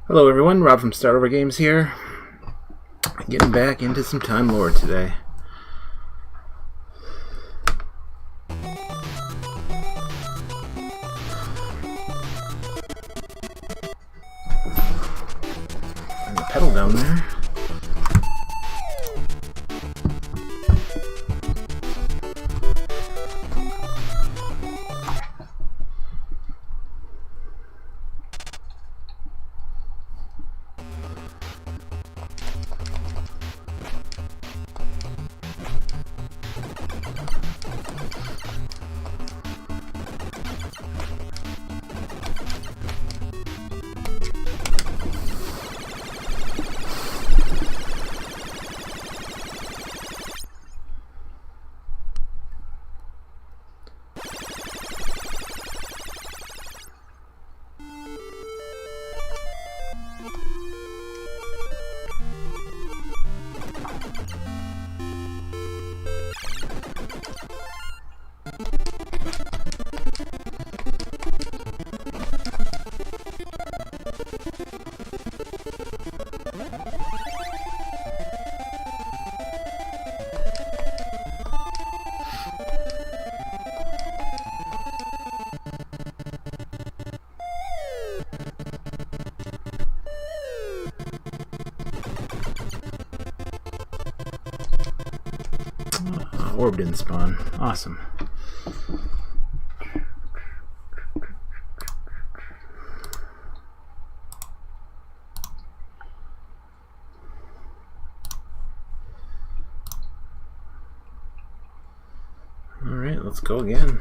Hello everyone, Rob from Start Over Games here. Getting back into some Time Lord today. And the pedal down there. Orb didn't spawn. Awesome. Alright, let's go again.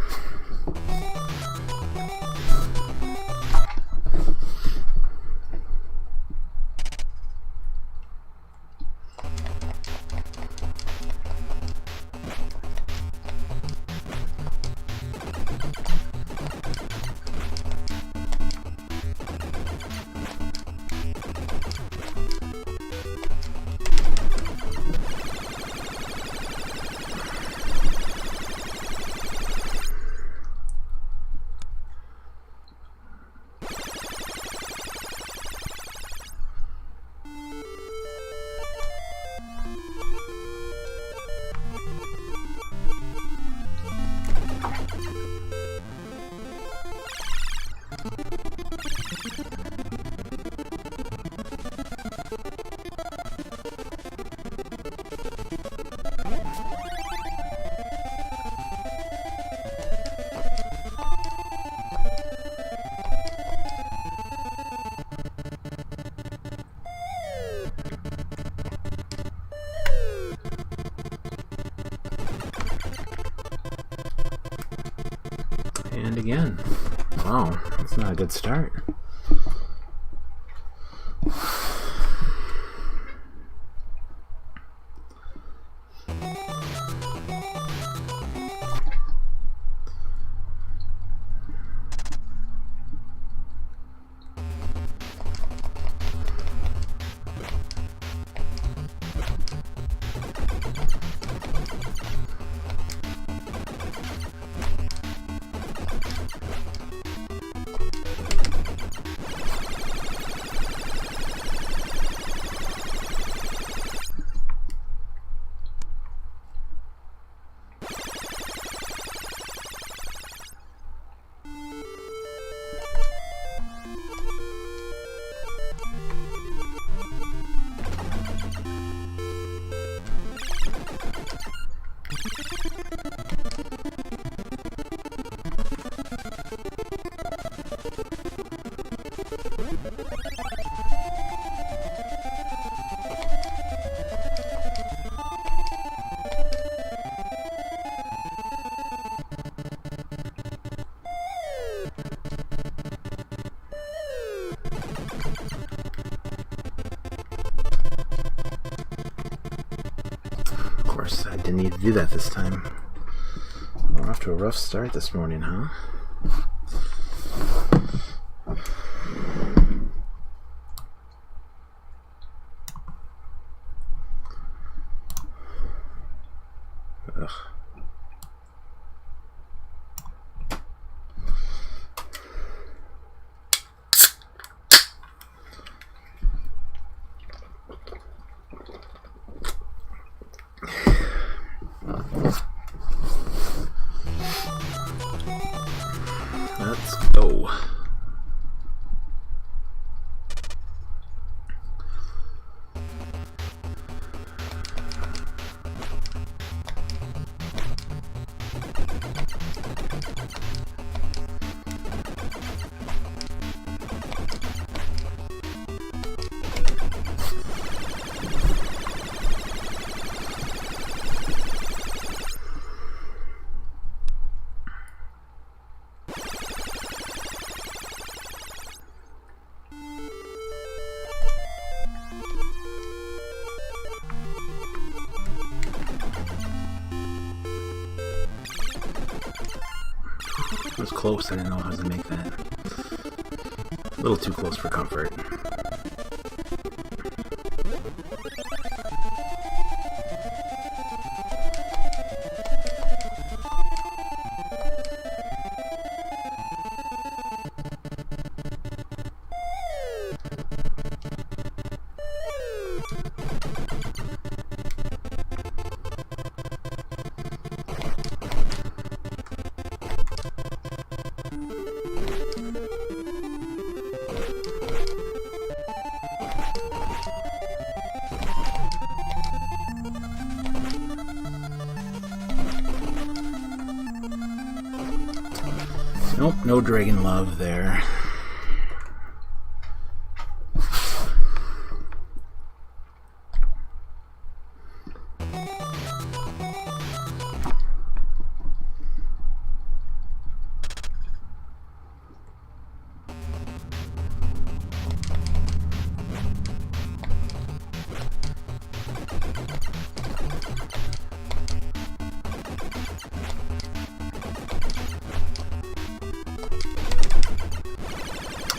And again. Wow, that's not a good start. Of course, I didn't need to do that this time. We're off to a rough start this morning, huh? Ugh. Let's go. It was close, I didn't know how to make that. A little too close for comfort. Nope, no Dragon Love there.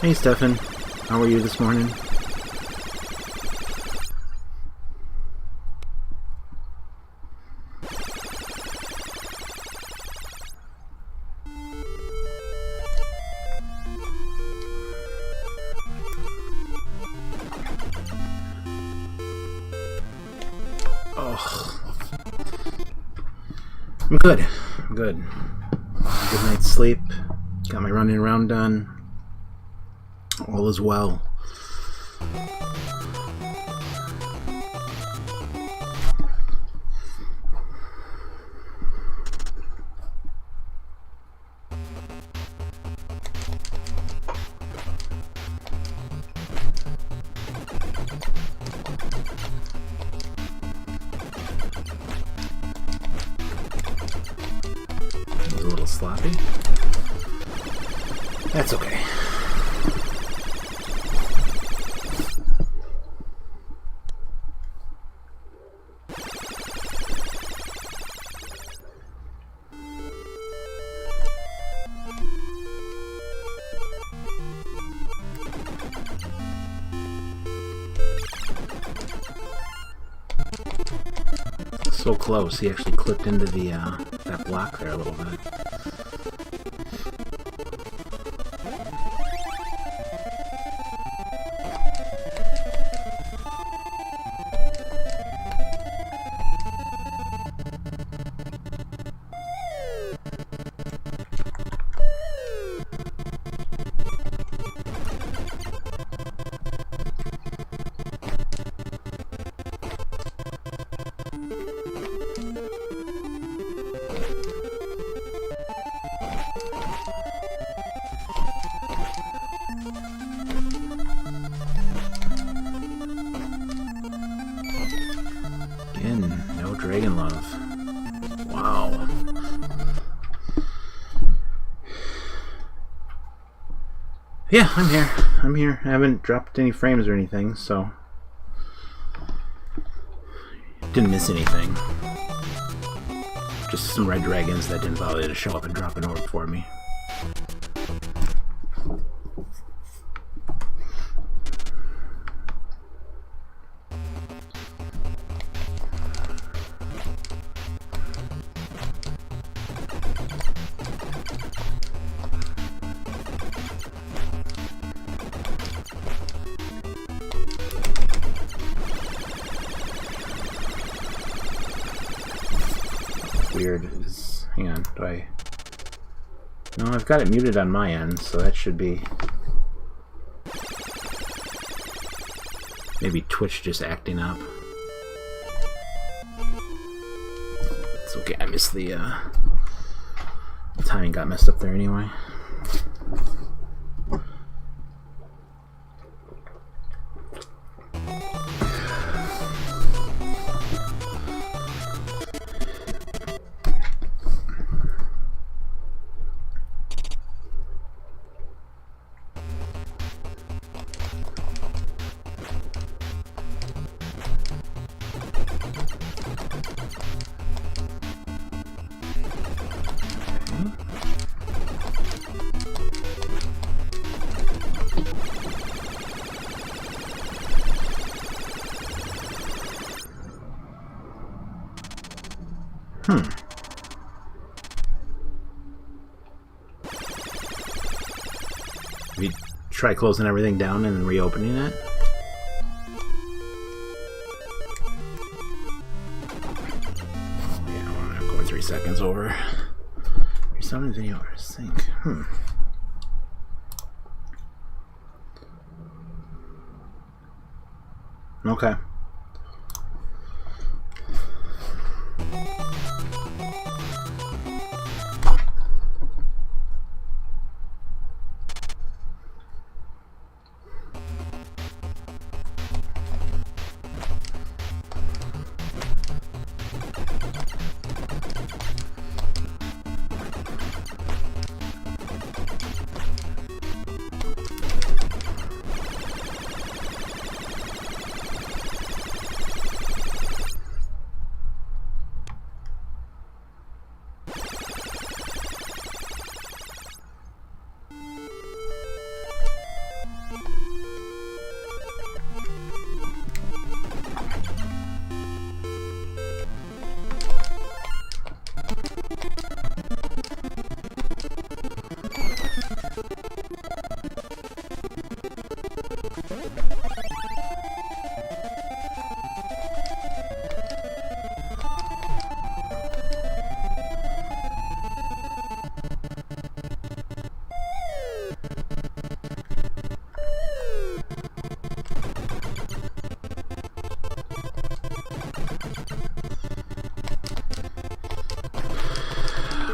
Hey Stefan, how are you this morning? Oh, I'm good. I'm good. Good night's sleep. Got my running around done. All is well. It was a little sloppy. That's okay. So close, he actually clipped into the that block there a little bit. Again, no Dragon Love. Wow. Yeah, I'm here. I'm here. I haven't dropped any frames or anything, so didn't miss anything. Just some red dragons that didn't bother to show up and drop an orb for me. Weird. Hang on, do I No, I've got it muted on my end, so that should be... Maybe Twitch just acting up. It's okay, I missed the timing got messed up there anyway. We try closing everything down and then reopening it. Oh yeah, I'm going 3 seconds over. Restarting video or sync. Okay.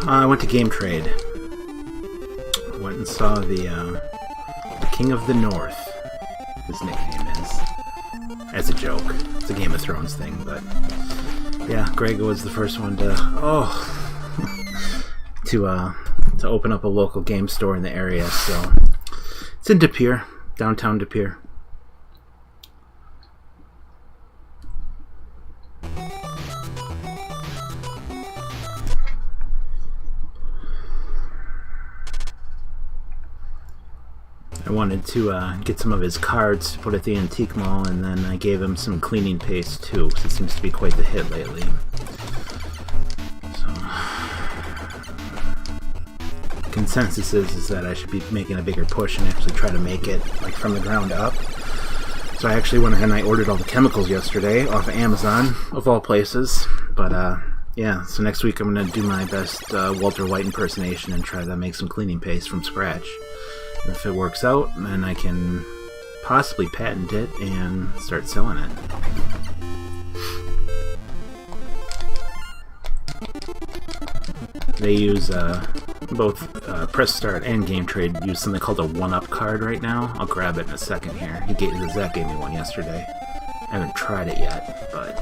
I went to Game Trade. Went and saw the King of the North, his nickname is. As a joke. It's a Game of Thrones thing, but yeah, Greg was the first one to to open up a local game store in the area, so it's in De Pere, downtown De Pere. I wanted to get some of his cards to put at the antique mall, and then I gave him some cleaning paste too, because it seems to be quite the hit lately. So, consensus is that I should be making a bigger push and actually try to make it like from the ground up. So I actually went ahead and I ordered all the chemicals yesterday off of Amazon, of all places. But yeah, so next week I'm going to do my best Walter White impersonation and try to make some cleaning paste from scratch. If it works out, then I can possibly patent it and start selling it. They use both Press Start and Game Trade use something called a 1-Up card right now. I'll grab it in a second here. Zach gave me one yesterday. I haven't tried it yet, but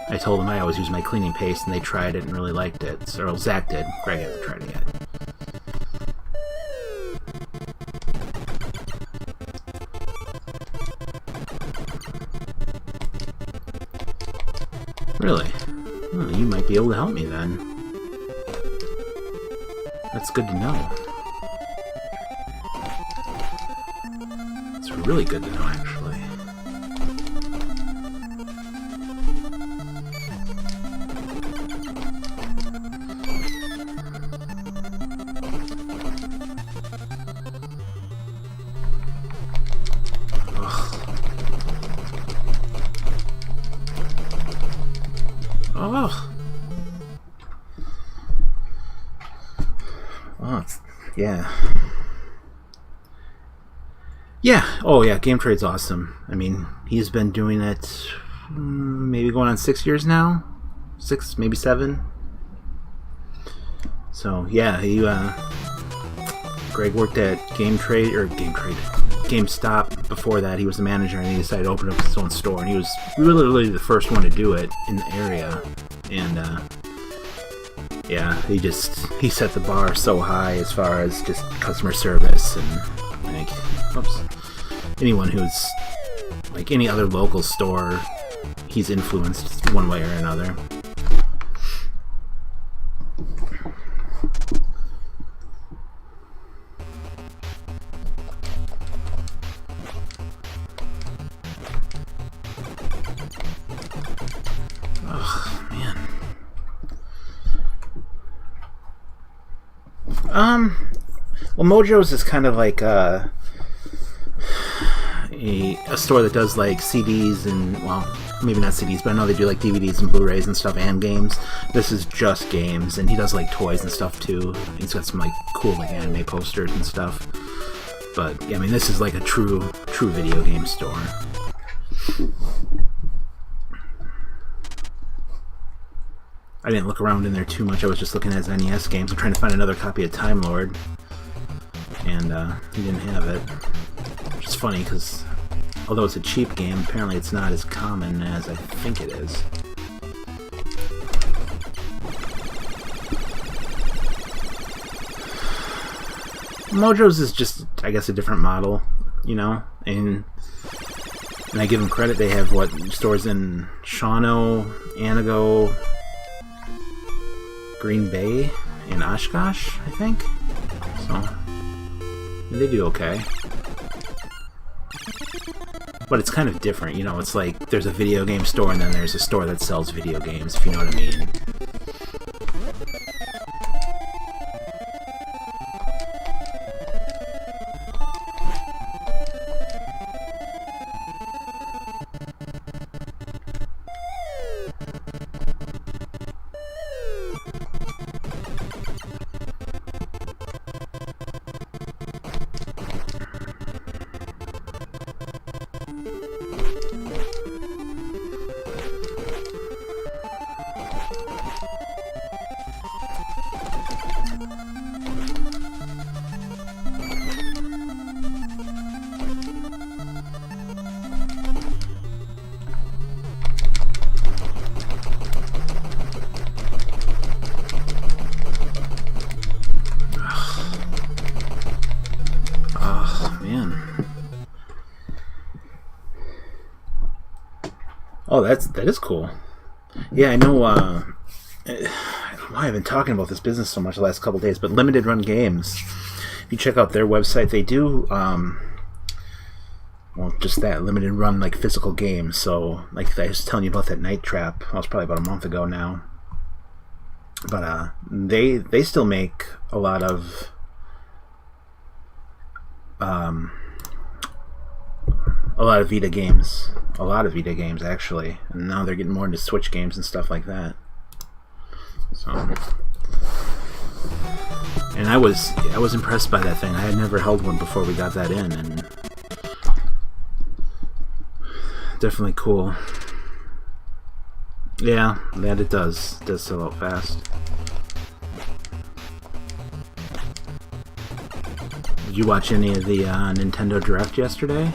I told them I always use my cleaning paste, and they tried it and really liked it. So Zach did. Greg hasn't tried it yet. Really? Well, you might be able to help me then. That's good to know. It's really good to know, actually. Oh, yeah. Yeah. Oh, yeah. Game Trade's awesome. I mean, he's been doing it maybe going on 6 years now. 6, maybe 7. So, yeah, Greg worked at GameStop before that. He was the manager, and he decided to open up his own store. And he was really the first one to do it in the area. And yeah, he set the bar so high as far as just customer service, and anyone who's like any other local store, he's influenced one way or another. Well, Mojo's is kind of like a store that does like CDs and, well, maybe not CDs, but I know they do like DVDs and Blu-rays and stuff and games. This is just games, and he does like toys and stuff too. He's got some like cool like anime posters and stuff. But yeah, I mean, this is like a true video game store. I didn't look around in there too much. I was just looking at his NES games. I'm trying to find another copy of Time Lord, and he didn't have it. Which is funny because although it's a cheap game, apparently it's not as common as I think it is. Mojo's is just, I guess, a different model, you know, and I give them credit. They have stores in Shawano, Anago, Green Bay, and Oshkosh, I think. So they do okay. But it's kind of different, you know, it's like there's a video game store and then there's a store that sells video games, if you know what I mean. Oh, that is cool. Yeah, I know. Why I've been talking about this business so much the last couple of days, but Limited Run Games. If you check out their website, they do well, just that limited run like physical games. So, like I was telling you about that Night Trap. That was probably about a month ago now. But they still make a lot of Vita games. A lot of Vita games, actually. And now they're getting more into Switch games and stuff like that. So, and I was impressed by that thing. I had never held one before we got that in, and definitely cool. Yeah, that it does. It does sell out fast. Did you watch any of the Nintendo Direct yesterday?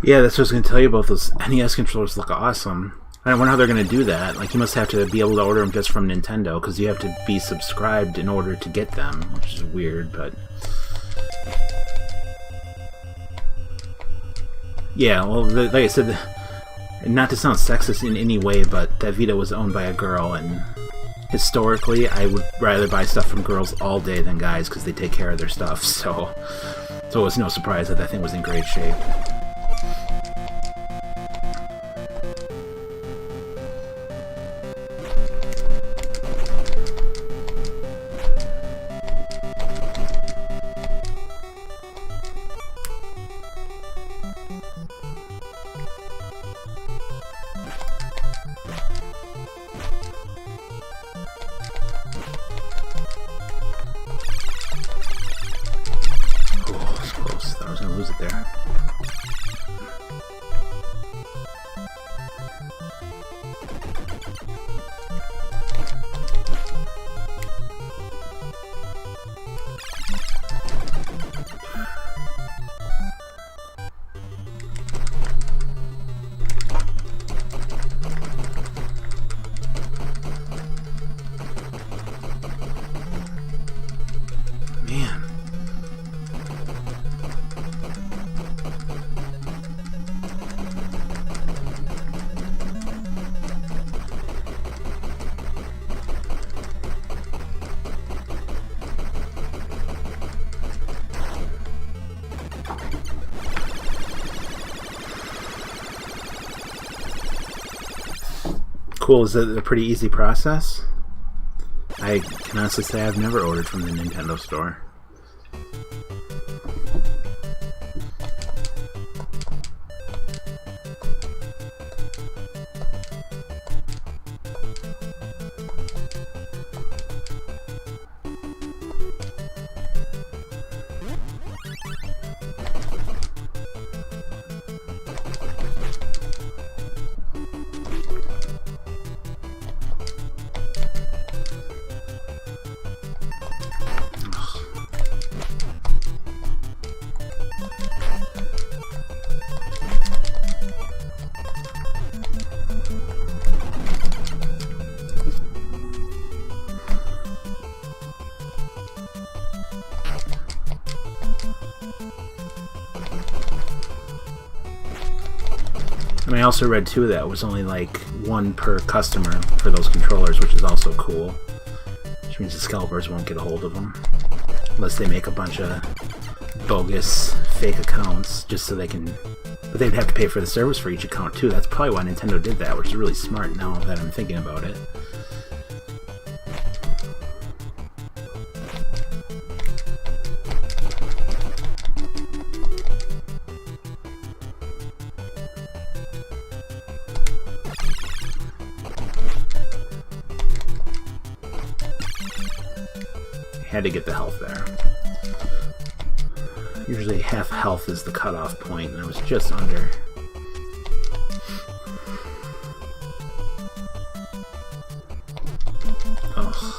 Yeah, that's what I was going to tell you about. Those NES controllers look awesome. I wonder how they're going to do that. Like, you must have to be able to order them just from Nintendo, because you have to be subscribed in order to get them, which is weird, but... Yeah, well, like I said, not to sound sexist in any way, but that Vita was owned by a girl, and historically, I would rather buy stuff from girls all day than guys, because they take care of their stuff, so it was no surprise that thing was in great shape. Lose it there. Man. Cool. Is it a pretty easy process? I can honestly say I've never ordered from the Nintendo store. And I also read too that it was only like one per customer for those controllers, which is also cool. Which means the scalpers won't get a hold of them. Unless they make a bunch of bogus fake accounts just so they can... But they'd have to pay for the service for each account too. That's probably why Nintendo did that, which is really smart now that I'm thinking about it. Had to get the health there. Usually half health is the cutoff point, and I was just under. Ugh.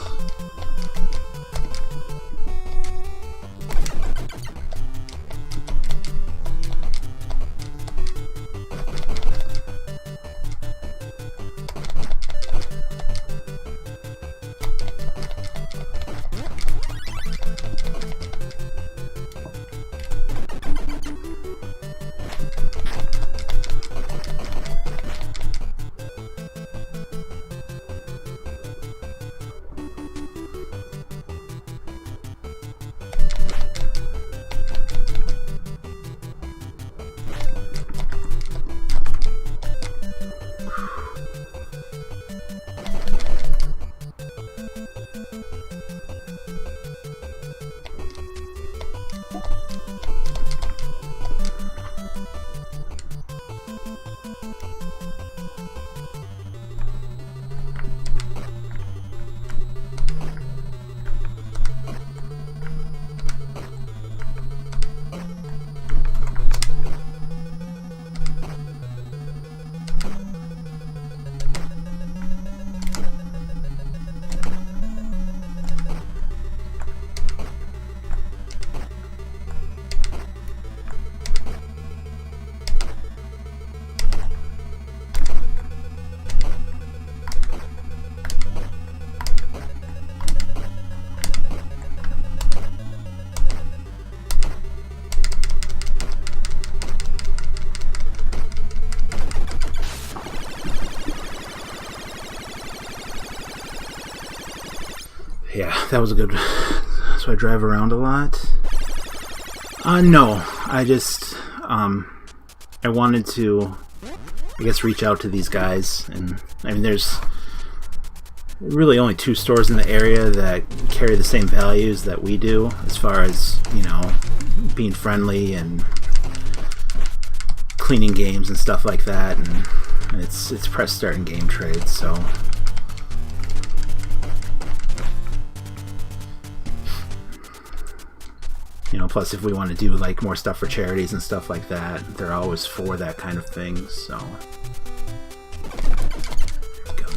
that was a good... So I drive around a lot? No. I just... I wanted to, I guess, reach out to these guys. And, I mean, there's really only 2 stores in the area that carry the same values that we do as far as, you know, being friendly and cleaning games and stuff like that. And it's Press Start and Game Trade, so... You know, plus if we want to do like more stuff for charities and stuff like that, they're always for that kind of thing, so... There we go.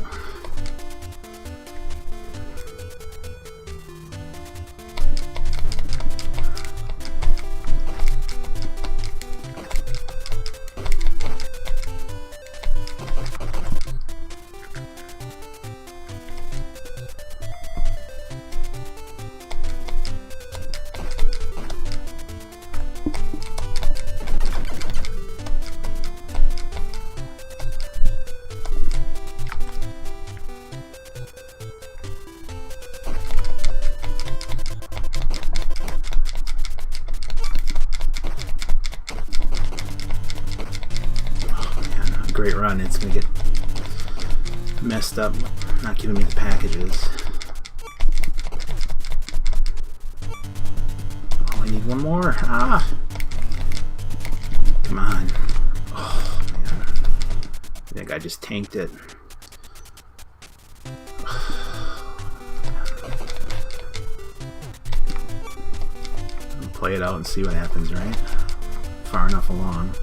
Great run. It's gonna get messed up not giving me the packages. Oh, I need one more. Ah, come on. Oh man, that guy just tanked it. I'll play it out and see what happens, right? Far enough along.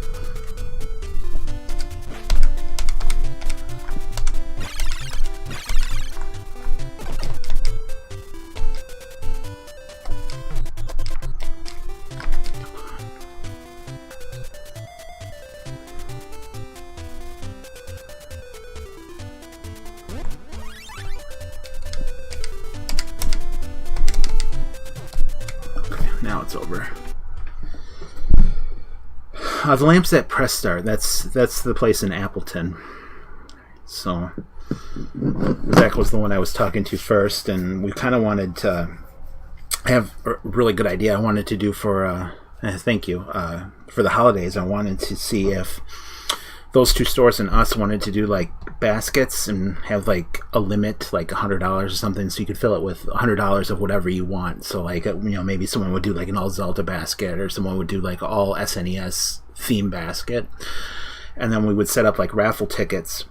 Now it's over. The lamps at Press Start. That's the place in Appleton. So Zach was the one I was talking to first, and we kind of wanted to have a really good idea. I wanted to do for thank you for the holidays. I wanted to see if those 2 stores and us wanted to do like baskets and have like a limit, like $100 or something, so you could fill it with $100 of whatever you want. So like, you know, maybe someone would do like an all Zelda basket, or someone would do like all SNES theme basket, and then we would set up like raffle tickets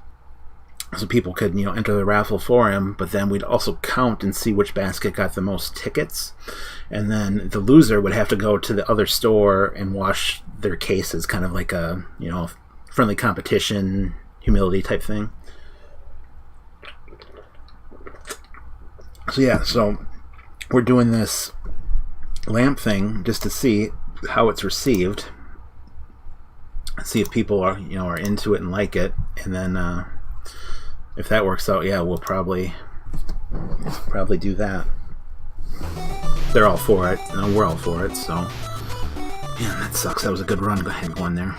so people could, you know, enter the raffle for him. But then we'd also count and see which basket got the most tickets, and then the loser would have to go to the other store and wash their cases, kind of like a, you know, friendly competition, humility type thing. So yeah, so we're doing this lamp thing just to see how it's received, see if people are, you know, are into it and like it, and then if that works out, yeah, we'll probably do that. They're all for it, and we're all for it. So yeah, that sucks. That was a good run. Go ahead, go on there.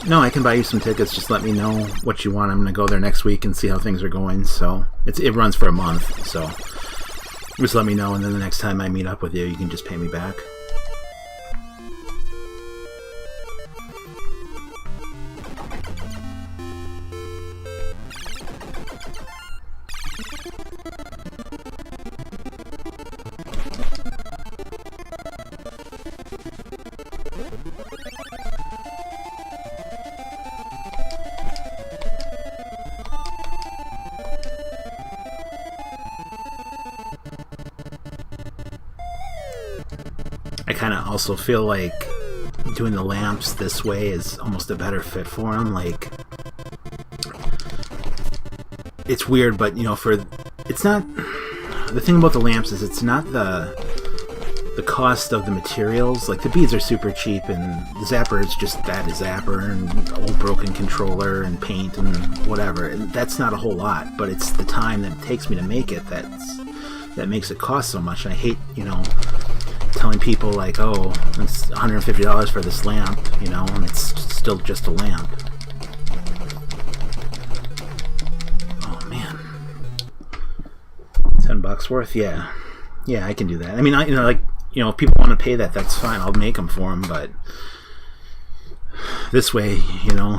No, I can buy you some tickets. Just let me know what you want. I'm going to go there next week and see how things are going. So it runs for a month. So just let me know, and then the next time I meet up with you, you can just pay me back. I kind of also feel like doing the lamps this way is almost a better fit for them. Like, it's weird, but you know, it's not, the thing about the lamps is it's not the the cost of the materials, like the beads are super cheap, and the zapper is just that, a zapper and old broken controller and paint and whatever. And that's not a whole lot, but it's the time that it takes me to make it that makes it cost so much. And I hate, telling people like, oh, it's $150 for this lamp, and it's still just a lamp. Oh man, $10 worth, yeah, I can do that. I mean, if people want to pay that, that's fine. I'll make them for them, but this way,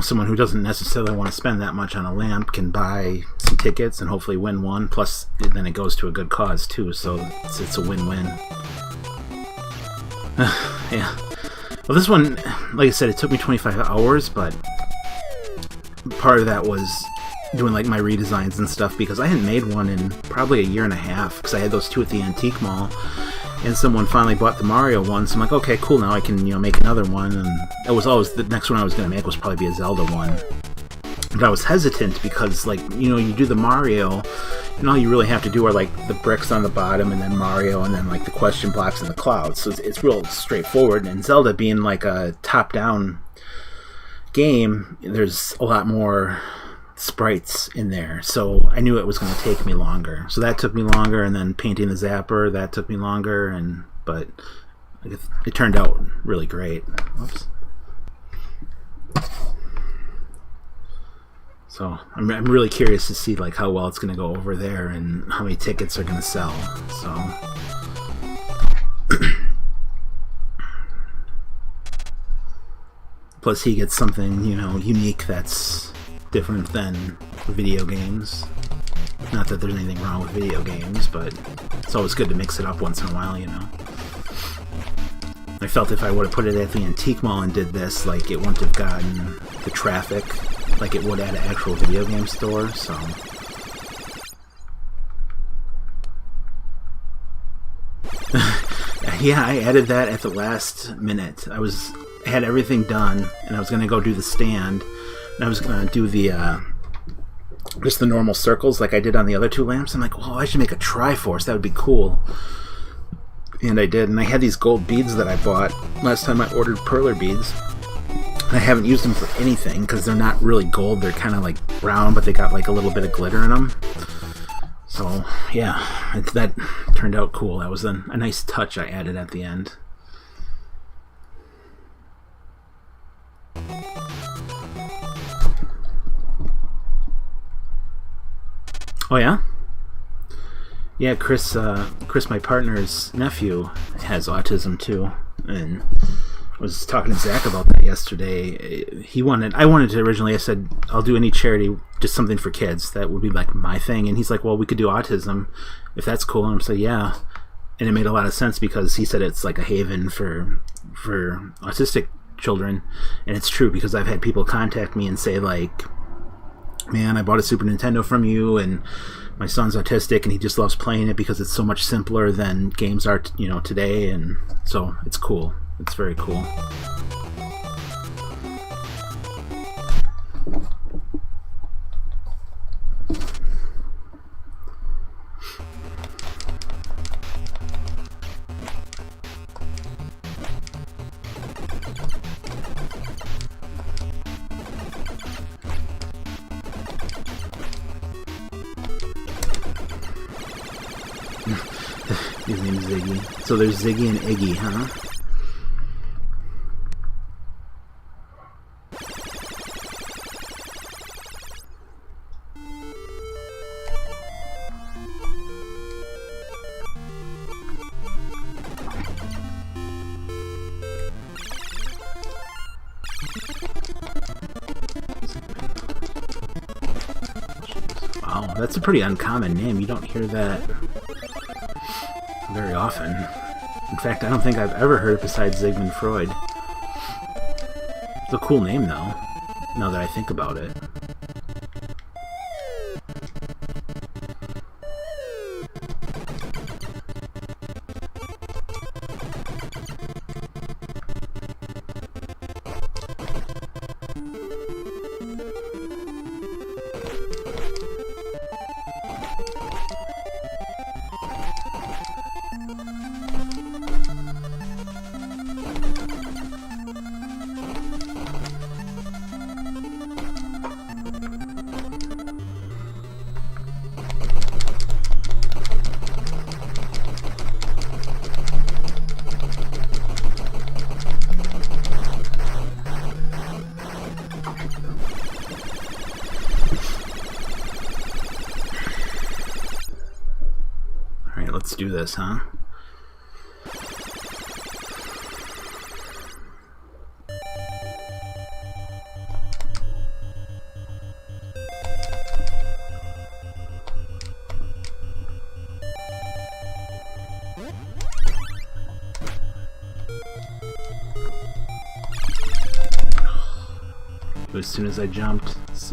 someone who doesn't necessarily want to spend that much on a lamp can buy some tickets and hopefully win one. Plus, then it goes to a good cause too, so it's a win-win. Yeah. Well, this one, like I said, it took me 25 hours, but part of that was doing like my redesigns and stuff, because I hadn't made one in probably a year and a half, because I had those two at the antique mall, and someone finally bought the Mario one, so I'm like, okay, cool, now I can make another one. And it was always the next one I was going to make was probably be a Zelda one, but I was hesitant because, like, you do the Mario and all you really have to do are like the bricks on the bottom and then Mario and then like the question blocks in the clouds, so it's real straightforward. And Zelda being like a top-down game, there's a lot more sprites in there, so I knew it was going to take me longer. So that took me longer, and then painting the zapper, that took me longer, but it turned out really great. Whoops. So I'm really curious to see like how well it's going to go over there and how many tickets are going to sell. So plus he gets something unique that's different than video games. Not that there's anything wrong with video games, but it's always good to mix it up once in a while, I felt if I would have put it at the antique mall and did this, like, it wouldn't have gotten the traffic like it would at an actual video game store, so. Yeah, I added that at the last minute. I had everything done, and I was going to go do the stand, and I was going to do the, just the normal circles like I did on the other two lamps. I'm like, oh, I should make a Triforce. That would be cool. And I did, and I had these gold beads that I bought last time I ordered perler beads. I haven't used them for anything because they're not really gold. They're kind of like brown, but they got like a little bit of glitter in them. So, yeah, that turned out cool. That was a nice touch I added at the end. Oh, yeah? Yeah, Chris, my partner's nephew, has autism too, and I was talking to Zach about that yesterday. I wanted to originally, I said, I'll do any charity, just something for kids. That would be like my thing. And he's like, well, we could do autism, if that's cool. And I'm saying, yeah. And it made a lot of sense because he said it's like a haven for autistic children. And it's true, because I've had people contact me and say like, man, I bought a Super Nintendo from you, and my son's autistic and he just loves playing it because it's so much simpler than games are today. And so it's cool. It's very cool. His name's Ziggy. So there's Ziggy and Iggy, huh? Wow, that's a pretty uncommon name. You don't hear that very often. In fact, I don't think I've ever heard it besides Sigmund Freud. It's a cool name, though, now that I think about it. this, huh? As soon as I jumped. It's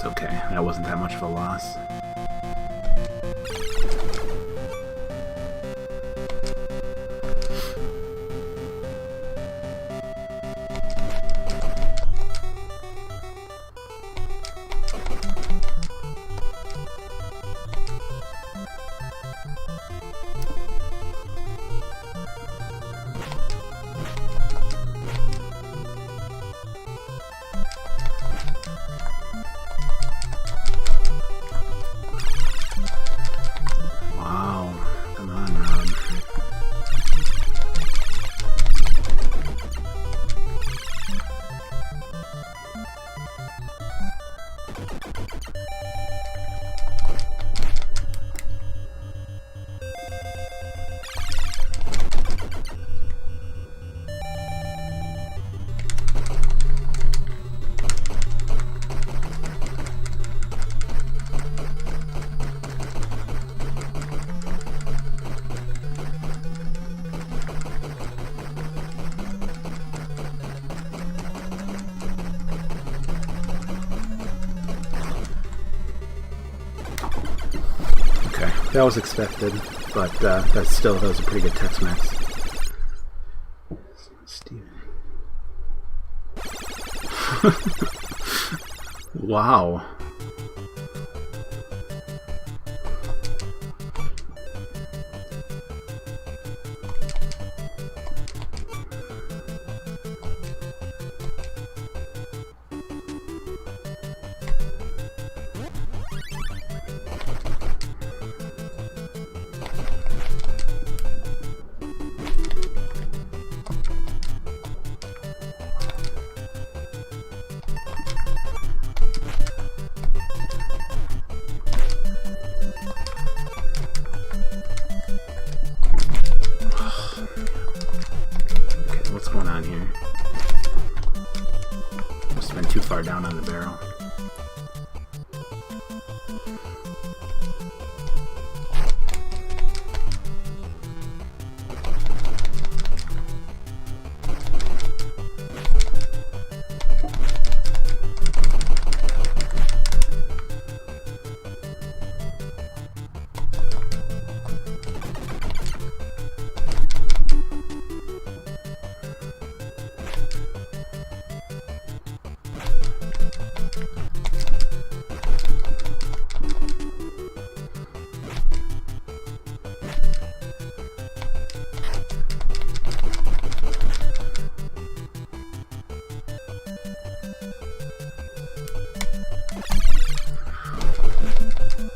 okay. That wasn't that much of a loss. That was expected, but that was a pretty good Tex-Mex. Steven. Wow. What's going on here? Must have been too far down on the barrel.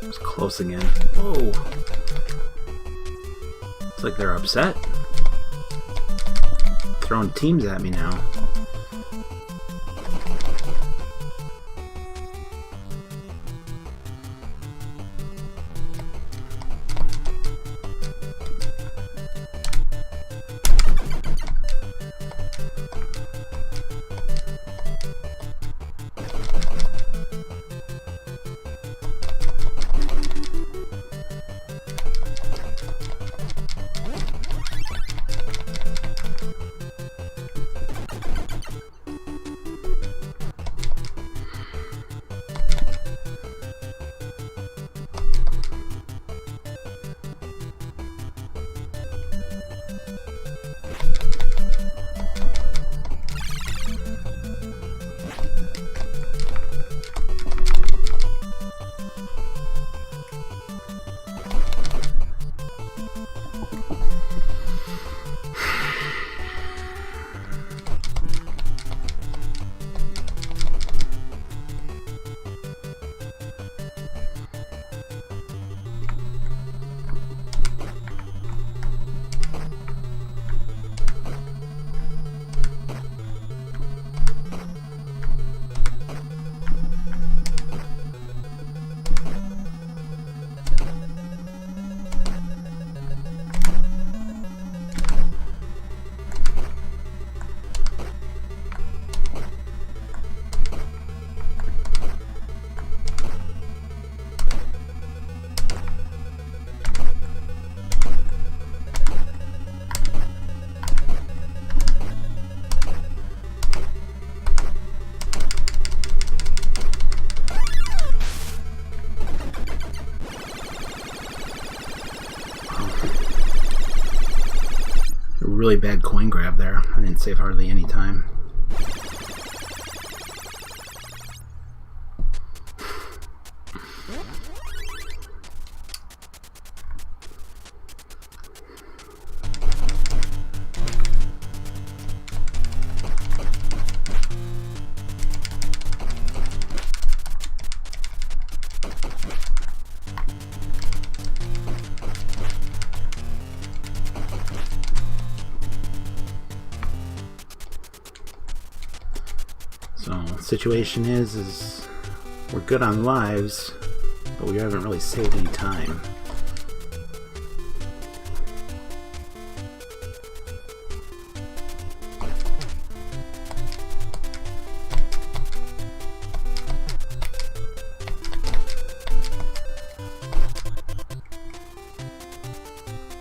It's close again. Whoa. It's like they're upset. Throwing teams at me now. really bad coin grab there. I didn't save hardly any time. So situation is we're good on lives, but we haven't really saved any time.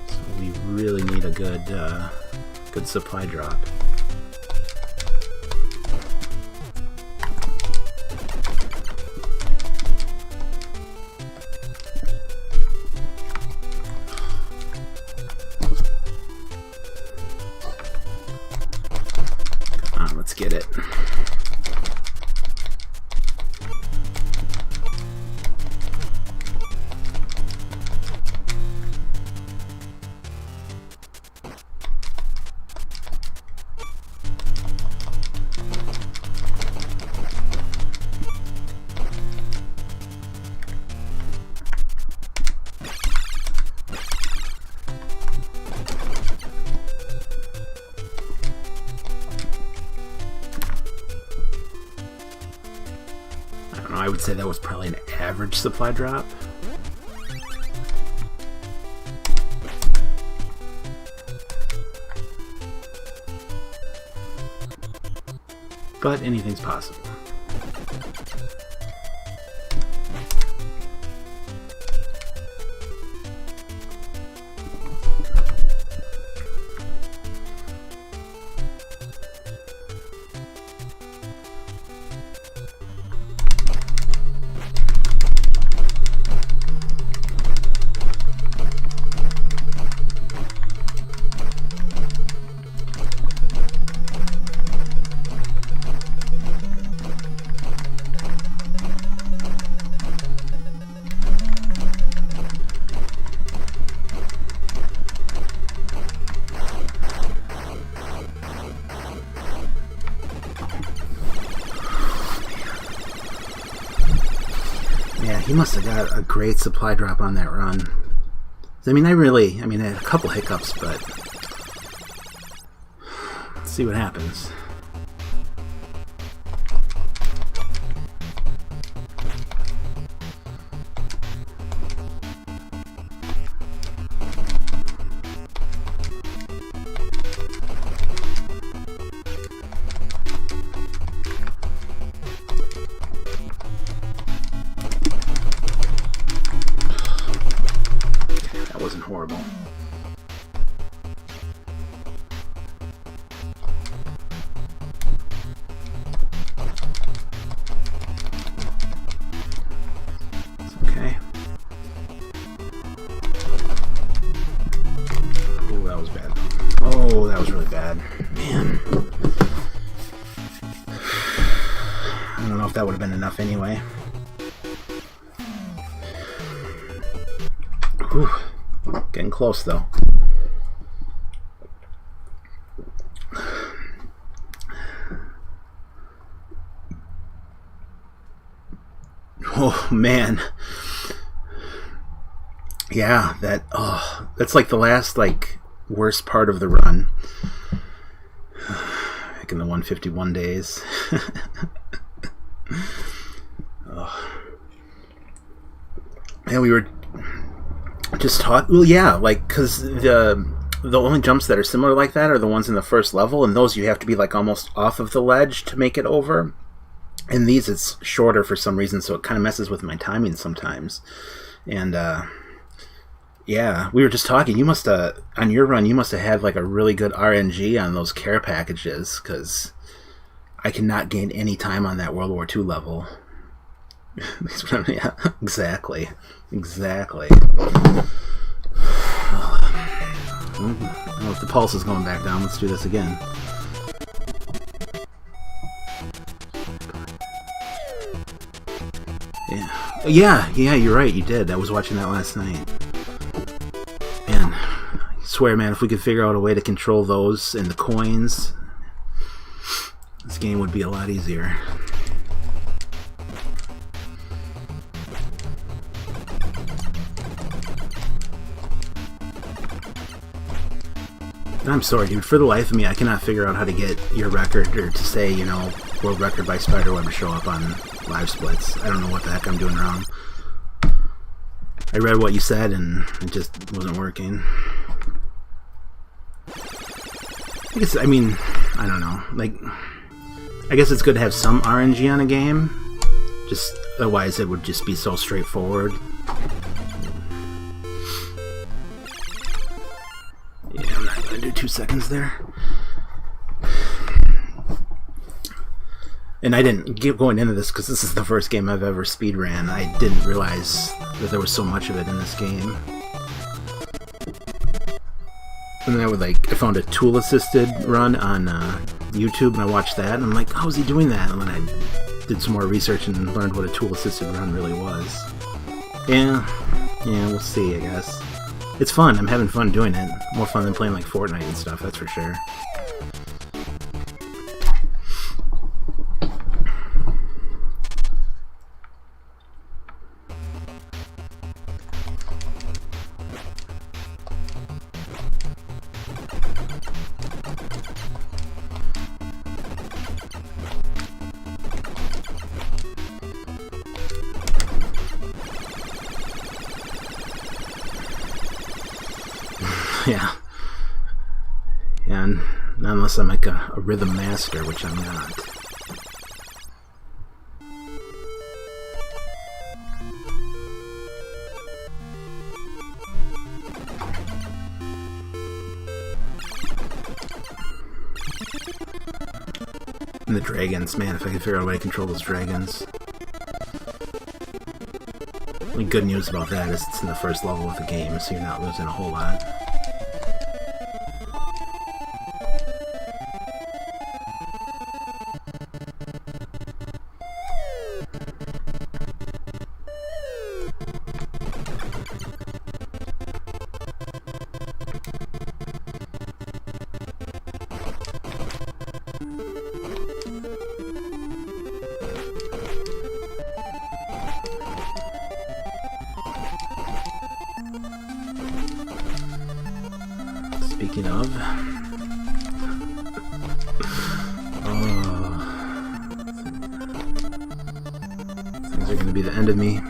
So we really need a good supply drop. Let's get it. I would say that was probably an average supply drop. But anything's possible. Yeah, he must have got a great supply drop on that run. I mean, I had a couple hiccups, but let's see what happens. Wasn't horrible. It's okay. Oh, that was bad. Oh, that was really bad. Man. I don't know if that would have been enough anyway. Whew. Getting close though. Oh man. Yeah, that's like the last worst part of the run. Back in the 151 days. Oh. Yeah, we were just talking. Well, yeah, because the only jumps that are similar like that are the ones in the first level, and those you have to be almost off of the ledge to make it over. And these, it's shorter for some reason, so it kind of messes with my timing sometimes. And yeah, we were just talking. You must on your run, you must have had a really good RNG on those care packages, because I cannot gain any time on that World War II level. Yeah, exactly. I don't know if the pulse is going back down. Let's do this again. Yeah, you're right, you did. I was watching that last night. And I swear, man, if we could figure out a way to control those and the coins, this game would be a lot easier. I'm sorry, dude. For the life of me, I cannot figure out how to get your record, or to say, you know, world record by Spiderweb to show up on live splits. I don't know what the heck I'm doing wrong. I read what you said, and it just wasn't working. I guess, I mean, I don't know. Like, I guess it's good to have some RNG on a game. Just, otherwise it would just be so straightforward. Yeah, I'm not gonna do 2 seconds there. And I didn't get going into this because this is the first game I've ever speedran. I didn't realize that there was so much of it in this game. And then I found a tool-assisted run on YouTube, and I watched that, and I'm like, how is he doing that? And then I did some more research and learned what a tool-assisted run really was. Yeah, we'll see, I guess. It's fun. I'm having fun doing it. More fun than playing like Fortnite and stuff, that's for sure. Yeah. And unless I'm like a rhythm master, which I'm not. And the dragons, man, if I could figure out a way to control those dragons. The good news about that is it's in the first level of the game, so you're not losing a whole lot. Speaking of, things are going to be the end of me.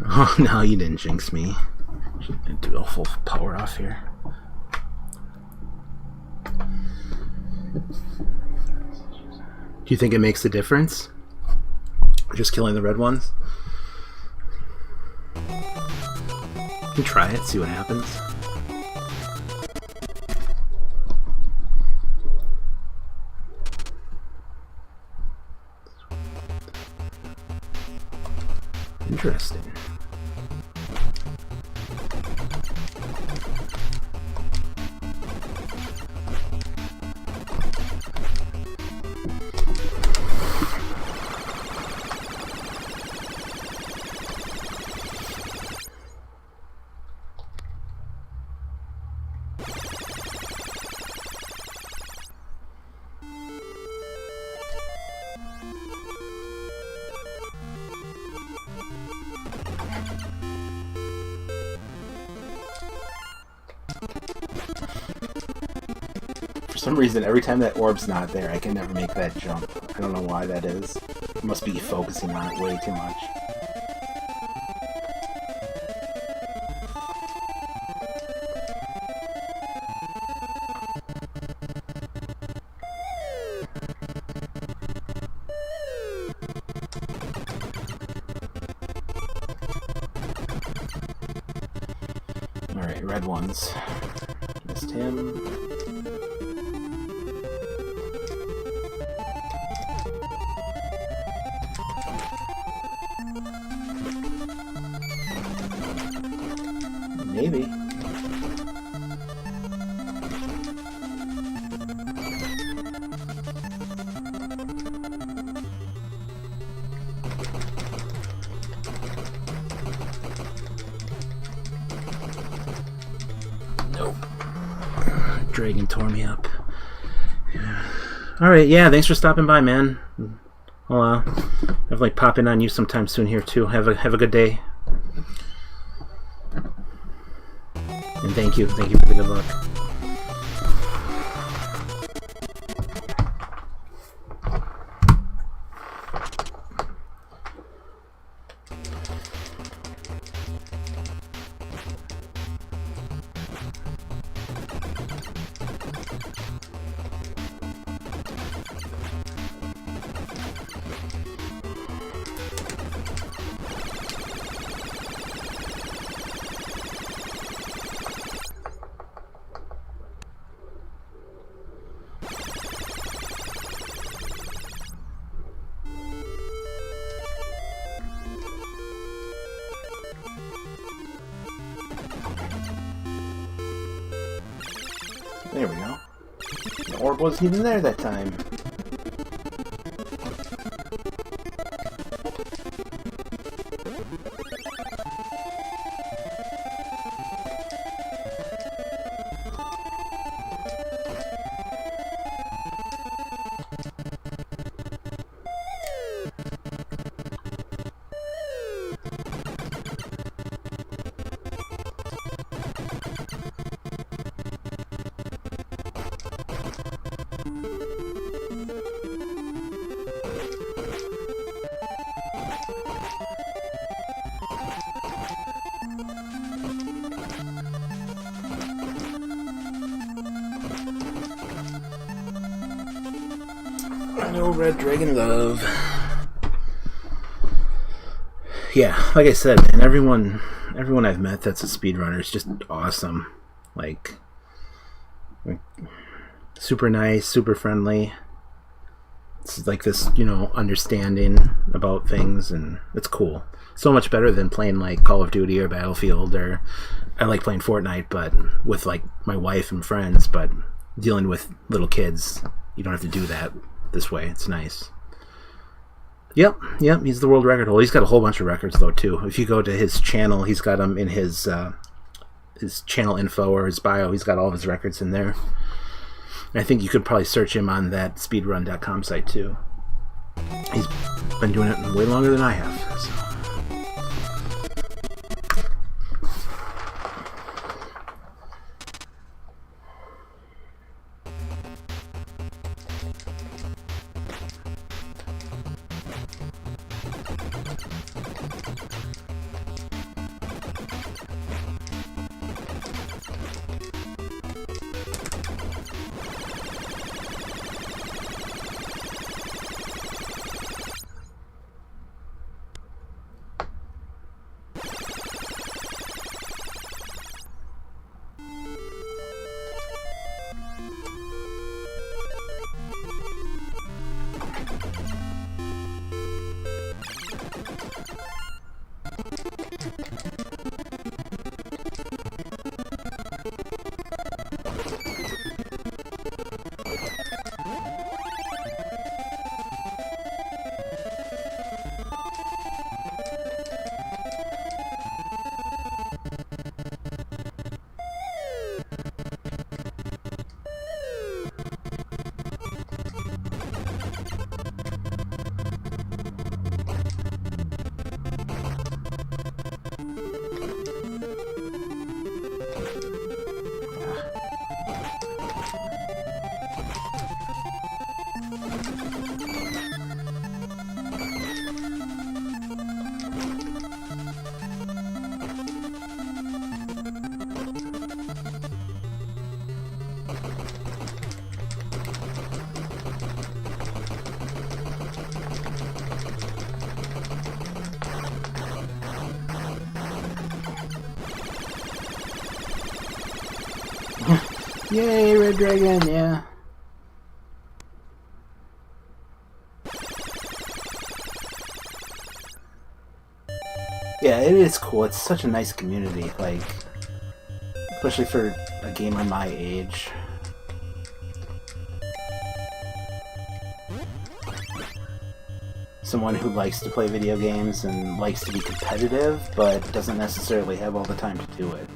Oh, no, you didn't jinx me. Do a full power off here. Do you think it makes a difference? Just killing the red ones? You can try it, see what happens. Interesting. For some reason, every time that orb's not there, I can never make that jump. I don't know why that is. I must be focusing on it way too much. Alright, red ones. Missed him. dragon tore me up. Yeah. Alright, yeah, thanks for stopping by, man. I'll definitely pop in on you sometime soon here, too. Have a good day. And thank you for the good luck. There we go. The orb wasn't even there that time. No Red Dragon love. Yeah, like I said, man, everyone I've met that's a speedrunner is just awesome. Like, super nice, super friendly. It's like this, understanding about things, and it's cool. So much better than playing like Call of Duty or Battlefield, or I like playing Fortnite, but with like my wife and friends, but dealing with little kids, you don't have to do that this way. It's nice. Yep, he's the world record holder. He's got a whole bunch of records though too. If you go to his channel, he's got them in his channel info or his bio. He's got all of his records in there. And I think you could probably search him on that speedrun.com site too. He's been doing it way longer than I have. So. Yay, Red Dragon, yeah. Yeah, it is cool. It's such a nice community, like, especially for a gamer my age. Someone who likes to play video games and likes to be competitive, but doesn't necessarily have all the time to do it.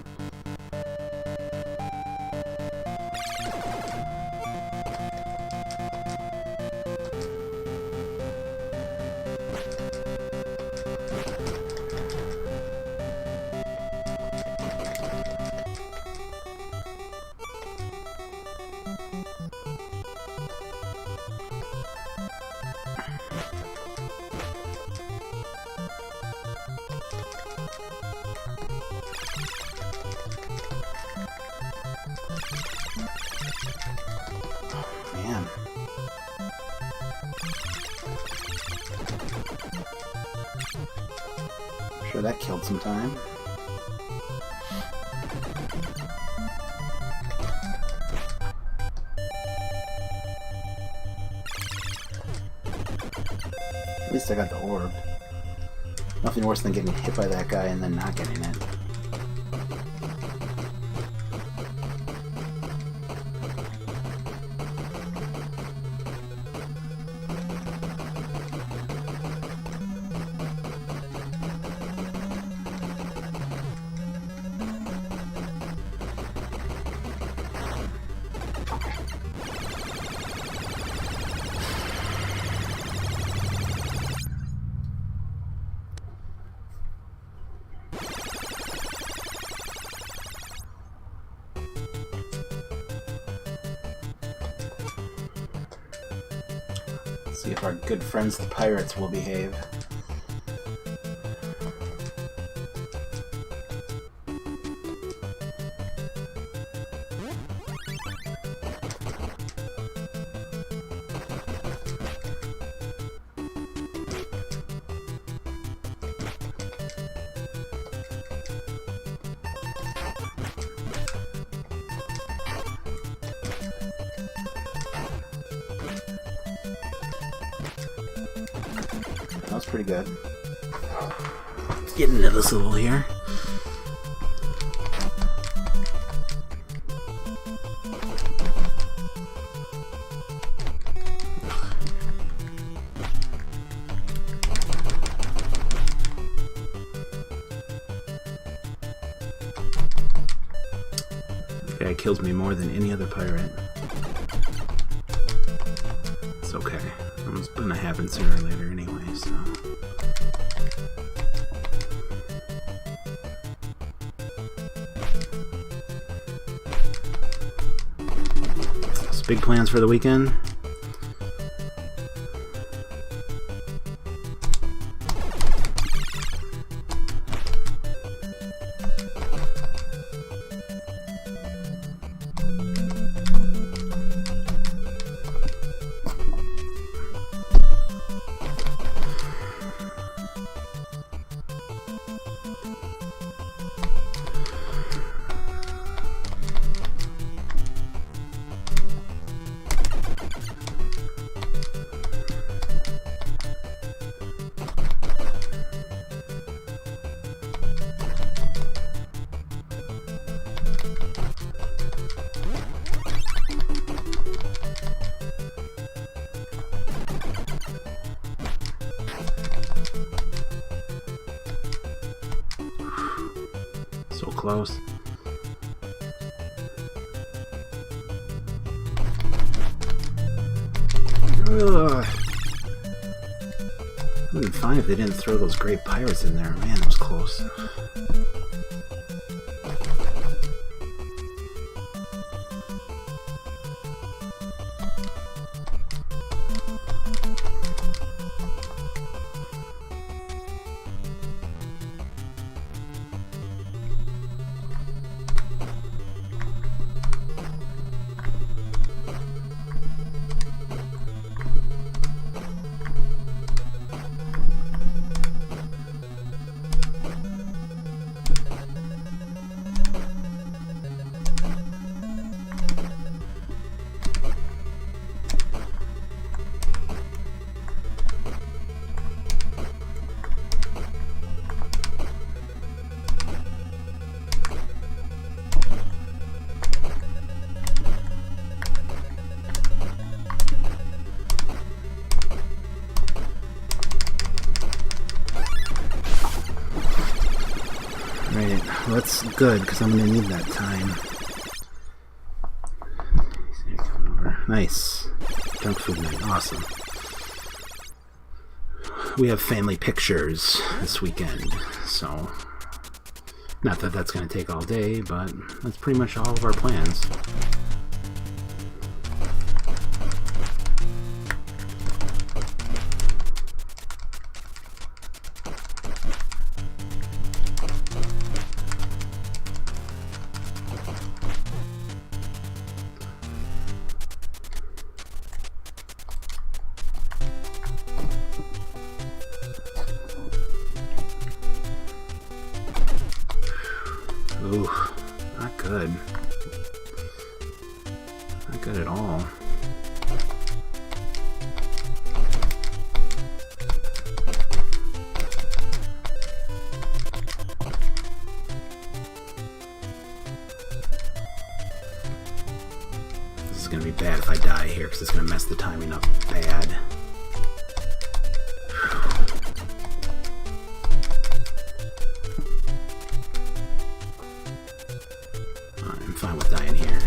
Sure, that killed some time. At least I got the orb. Nothing worse than getting hit by that guy and then not getting it. See if our good friends the pirates will behave. That was pretty good. Let's get into this a little here. This guy kills me more than any other pirate. It's okay. It's gonna happen sooner or later anyway, so. So big plans for the weekend? So close. Ugh. It would have been fine if they didn't throw those great pirates in there. Man, it was close. Right, well, that's good, because I'm going to need that time. Nice. Junk food night, awesome. We have family pictures this weekend, so... Not that that's going to take all day, but that's pretty much all of our plans. messed the timing up bad. I'm fine with dying here.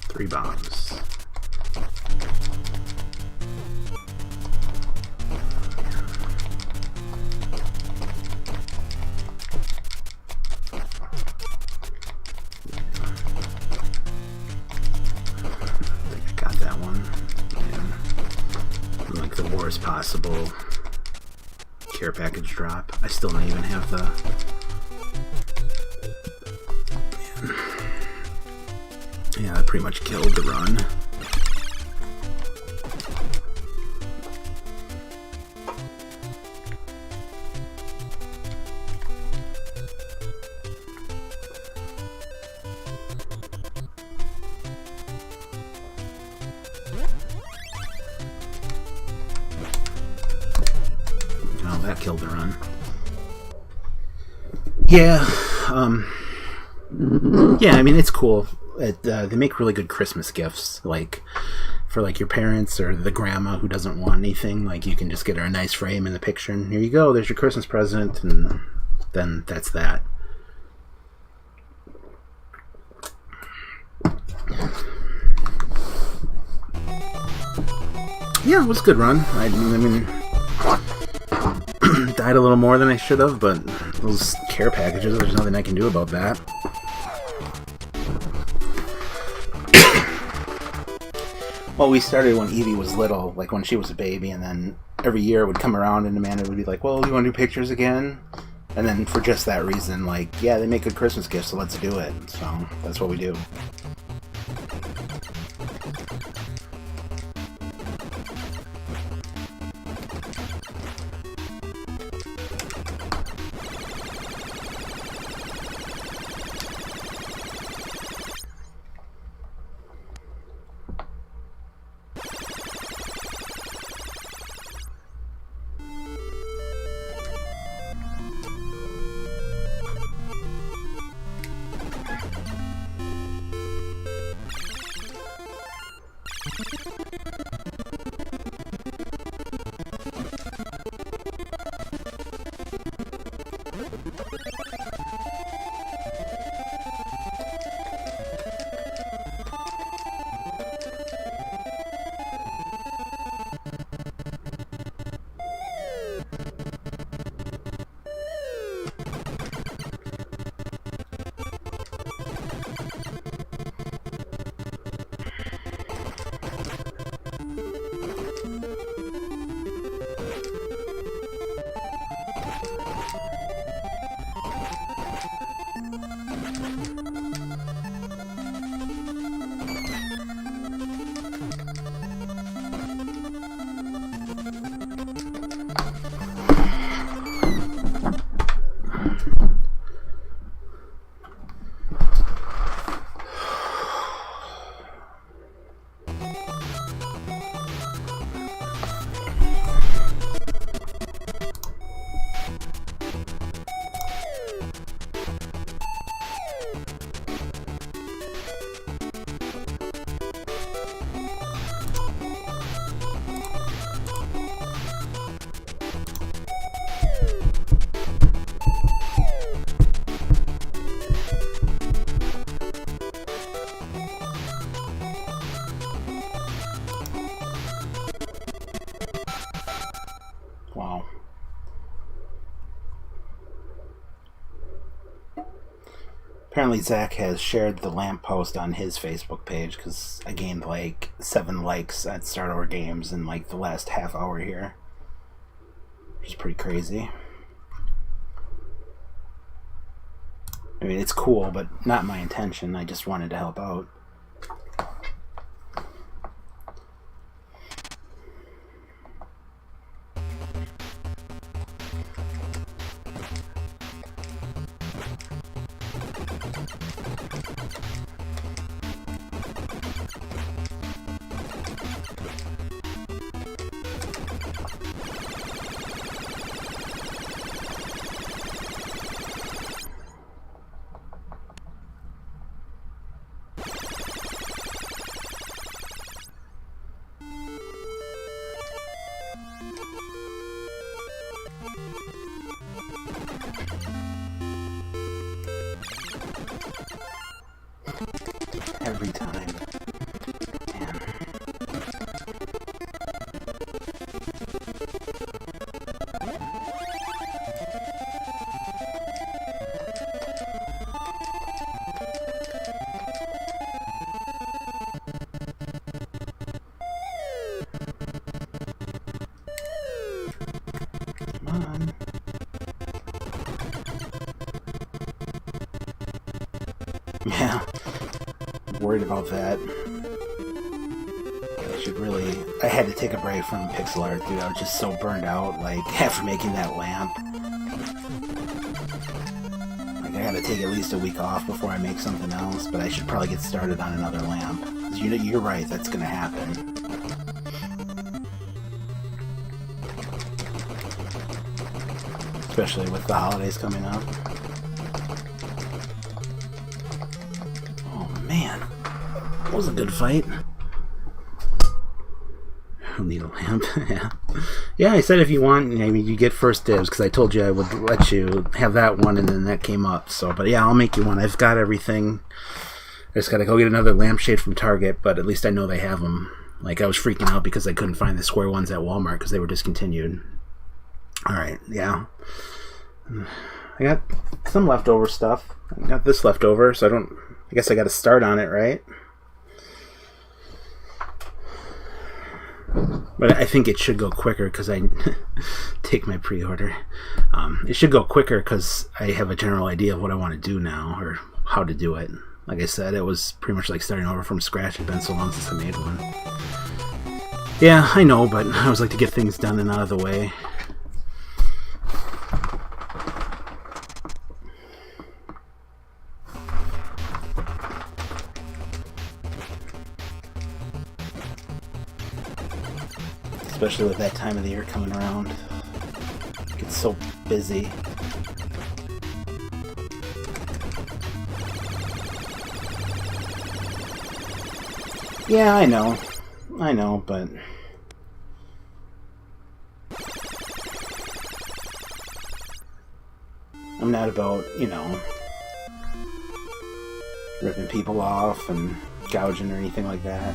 3 bombs. Worst possible care package drop. I still don't even have the... Yeah, that pretty much killed the run. That killed the run. Yeah, yeah, I mean, it's cool. They make really good Christmas gifts, like, for, like, your parents or the grandma who doesn't want anything. Like, you can just get her a nice frame in the picture, and here you go, there's your Christmas present, and then that's that. Yeah, it was a good run. I mean... died a little more than I should have, but those care packages, there's nothing I can do about that. Well, we started when Evie was little, like when she was a baby, and then every year it would come around and Amanda would be like, well, do you want to do pictures again? And then for just that reason, like, yeah, they make good Christmas gifts, so let's do it. So that's what we do. Wow. Apparently Zach has shared the lamp post on his Facebook page because I gained like 7 likes at Start Over Games in like the last half hour here. Which is pretty crazy. I mean, it's cool, but not my intention. I just wanted to help out. Yeah, worried about that. I had to take a break from pixel art, dude. I was just so burned out, like, after making that lamp. Like, I gotta take at least a week off before I make something else, but I should probably get started on another lamp. You're right, that's gonna happen. Especially with the holidays coming up. Oh, man. That was a good fight. I'll need a lamp. Yeah. Yeah, I said if you want, I mean, you get first dibs, because I told you I would let you have that one, and then that came up. So, but yeah, I'll make you one. I've got everything. I just gotta go get another lampshade from Target, but at least I know they have them. Like, I was freaking out because I couldn't find the square ones at Walmart because they were discontinued. Alright, yeah. I got some leftover stuff. I got this leftover, so I guess I gotta start on it, right? But I think it should go quicker because I take my pre-order. It should go quicker because I have a general idea of what I want to do now, or how to do it. Like I said, it was pretty much like starting over from scratch. It's been so long since I made one. Yeah, I know, but I always like to get things done and out of the way. Especially with that time of the year coming around. It gets so busy. Yeah, I know, but I'm not about, ripping people off and gouging or anything like that.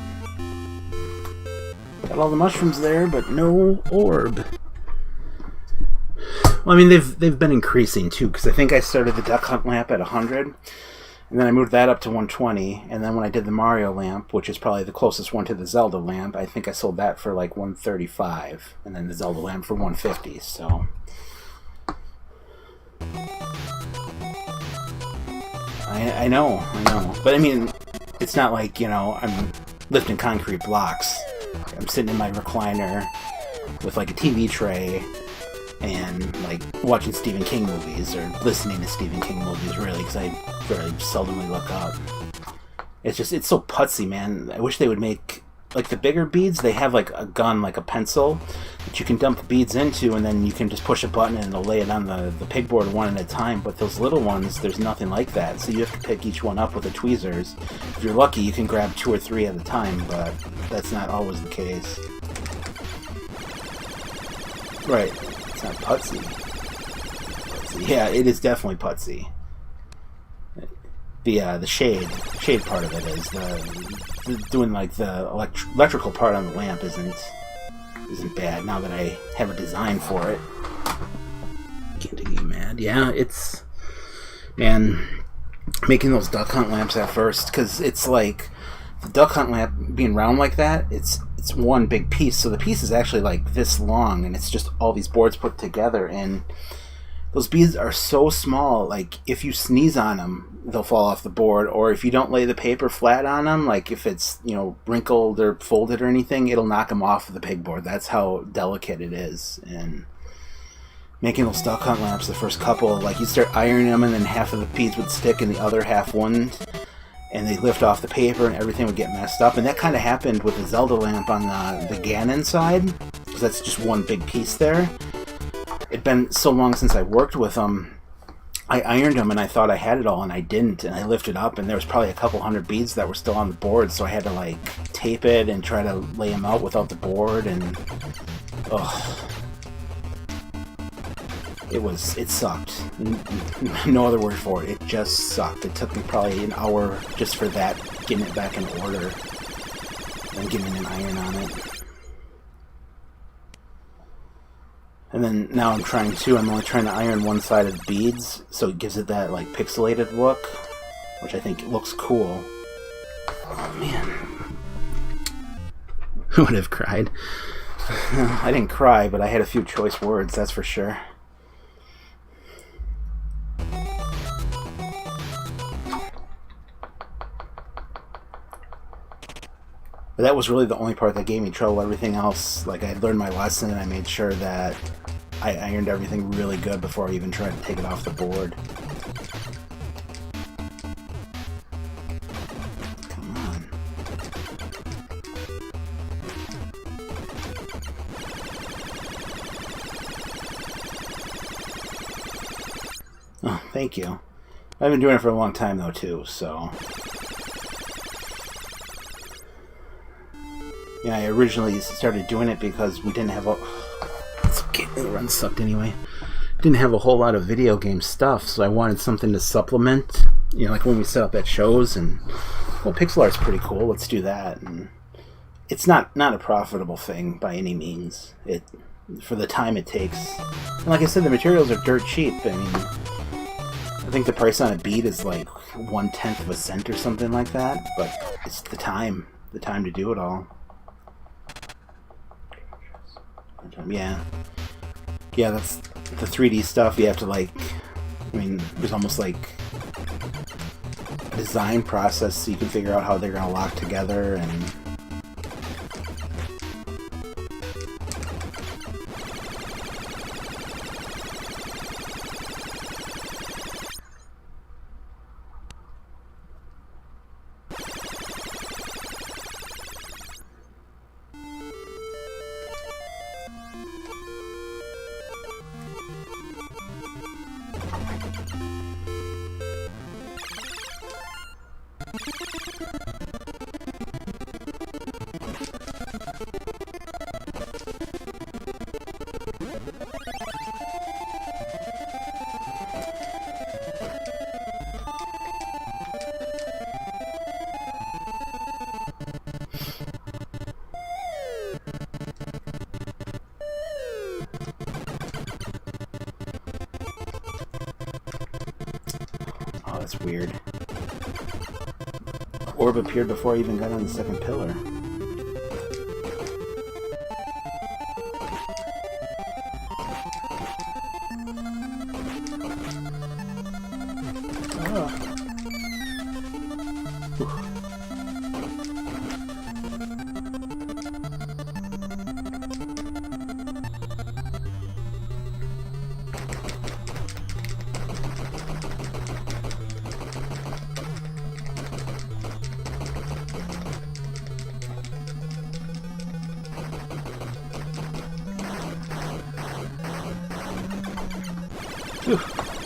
Got all the mushrooms there, but no orb. Well, I mean, they've been increasing too, because I think I started the Duck Hunt lamp at 100, and then I moved that up to 120, and then when I did the Mario lamp, which is probably the closest one to the Zelda lamp, I think I sold that for like 135, and then the Zelda lamp for 150. So I know, but I mean, it's not like I'm lifting concrete blocks. I'm sitting in my recliner with like a TV tray and like watching Stephen King movies or listening to Stephen King movies, really, because I very seldomly look up. It's so putsy, man. I wish they would make like the bigger beads. They have like a gun, like a pencil that you can dump beads into, and then you can just push a button and it'll lay it on the pegboard one at a time. But those little ones, there's nothing like that, so you have to pick each one up with the tweezers. If you're lucky, you can grab 2 or 3 at a time, but that's not always the case. Right, it's not putsy. Yeah, it is definitely putsy. The shade part of it is doing like the electrical part on the lamp isn't bad now that I have a design for it. Can't get mad. Yeah, man, making those Duck Hunt lamps at first, because it's like the Duck Hunt lamp being round like that, it's one big piece, so the piece is actually like this long, and it's just all these boards put together, and those beads are so small, like if you sneeze on them, they'll fall off the board, or if you don't lay the paper flat on them, like if it's wrinkled or folded or anything, it'll knock them off of the pegboard. That's how delicate it is. And making those Duck Hunt lamps, the first couple, like you start ironing them, and then half of the beads would stick and the other half wouldn't, and they lift off the paper and everything would get messed up. And that kind of happened with the Zelda lamp on the Ganon side, because that's just one big piece there. It'd been so long since I worked with them, I ironed them and I thought I had it all, and I didn't, and I lifted up and there was probably a couple hundred beads that were still on the board, so I had to like tape it and try to lay them out without the board, and it sucked. No other word for it. It just sucked. It took me probably an hour just for that, getting it back in order and getting an iron on it. And then now I'm only trying to iron one side of the beads, so it gives it that like pixelated look, which I think looks cool. Oh man. Who would have cried? I didn't cry, but I had a few choice words, that's for sure. But that was really the only part that gave me trouble. Everything else, like, I learned my lesson and I made sure that I ironed everything really good before I even tried to take it off the board. Come on. Oh, thank you. I've been doing it for a long time, though, too, so... Yeah, I originally started doing it because we didn't have a... It's okay, the run sucked anyway. Didn't have a whole lot of video game stuff, so I wanted something to supplement. You know, like when we set up at shows, and... Well, pixel art's pretty cool, let's do that. And it's not a profitable thing by any means. For the time it takes. And like I said, the materials are dirt cheap. I mean, I think the price on a bead is like 1/10 of a cent or something like that, but it's the time to do it all. Yeah, that's the 3D stuff. You have to, like, I mean, there's almost like a design process so you can figure out how they're going to lock together. And oh, that's weird. Orb appeared before I even got on the second pillar.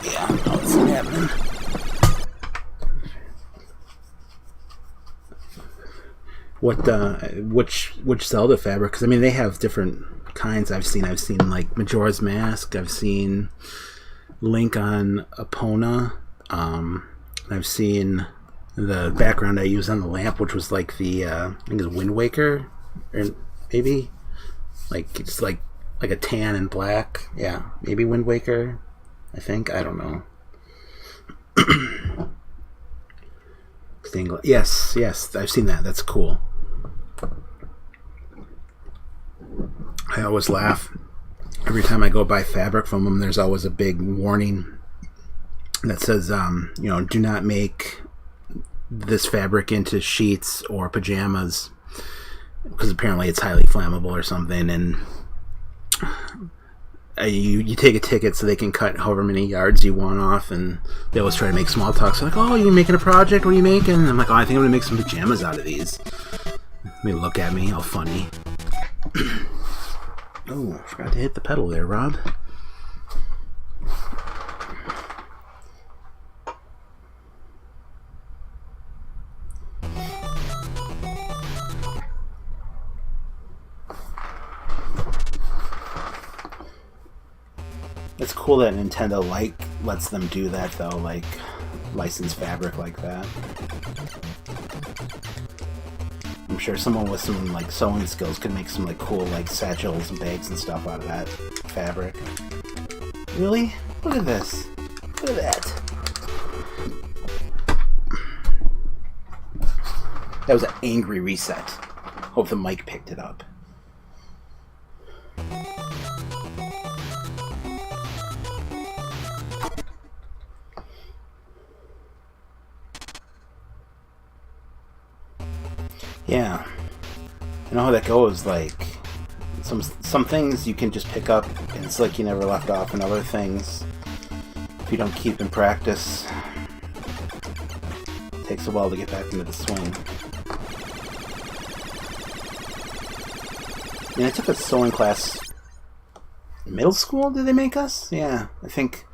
Yeah, I know what's happening. Which Zelda fabric? Because I mean, they have different kinds. I've seen like Majora's Mask. I've seen Link on Epona. I've seen the background I use on the lamp, which was like the I think it's Wind Waker, or maybe like it's like a tan and black. Yeah, maybe Wind Waker. I think, I don't know. Yes, I've seen that. That's cool. I always laugh every time I go buy fabric from them. There's always a big warning that says, you know, do not make this fabric into sheets or pajamas, because apparently it's highly flammable or something. And you take a ticket so they can cut however many yards you want off, and they always try to make small talk. So like, oh, you making a project? What are you making? And I'm like, oh, I think I'm gonna make some pajamas out of these. They look at me all funny. Oh, I forgot to hit the pedal there, Rob. It's cool that Nintendo lets them do that, though, like license fabric like that. I'm sure someone with some like sewing skills could make some like cool like satchels and bags and stuff out of that fabric. Really? Look at this. Look at that. That was an angry reset. Hope the mic picked it up. Yeah. You know how that goes, like, some things you can just pick up and it's like you never left off, and other things, if you don't keep in practice, it takes a while to get back into the swing. I mean, I took a sewing class in middle school, did they make us? Yeah, I think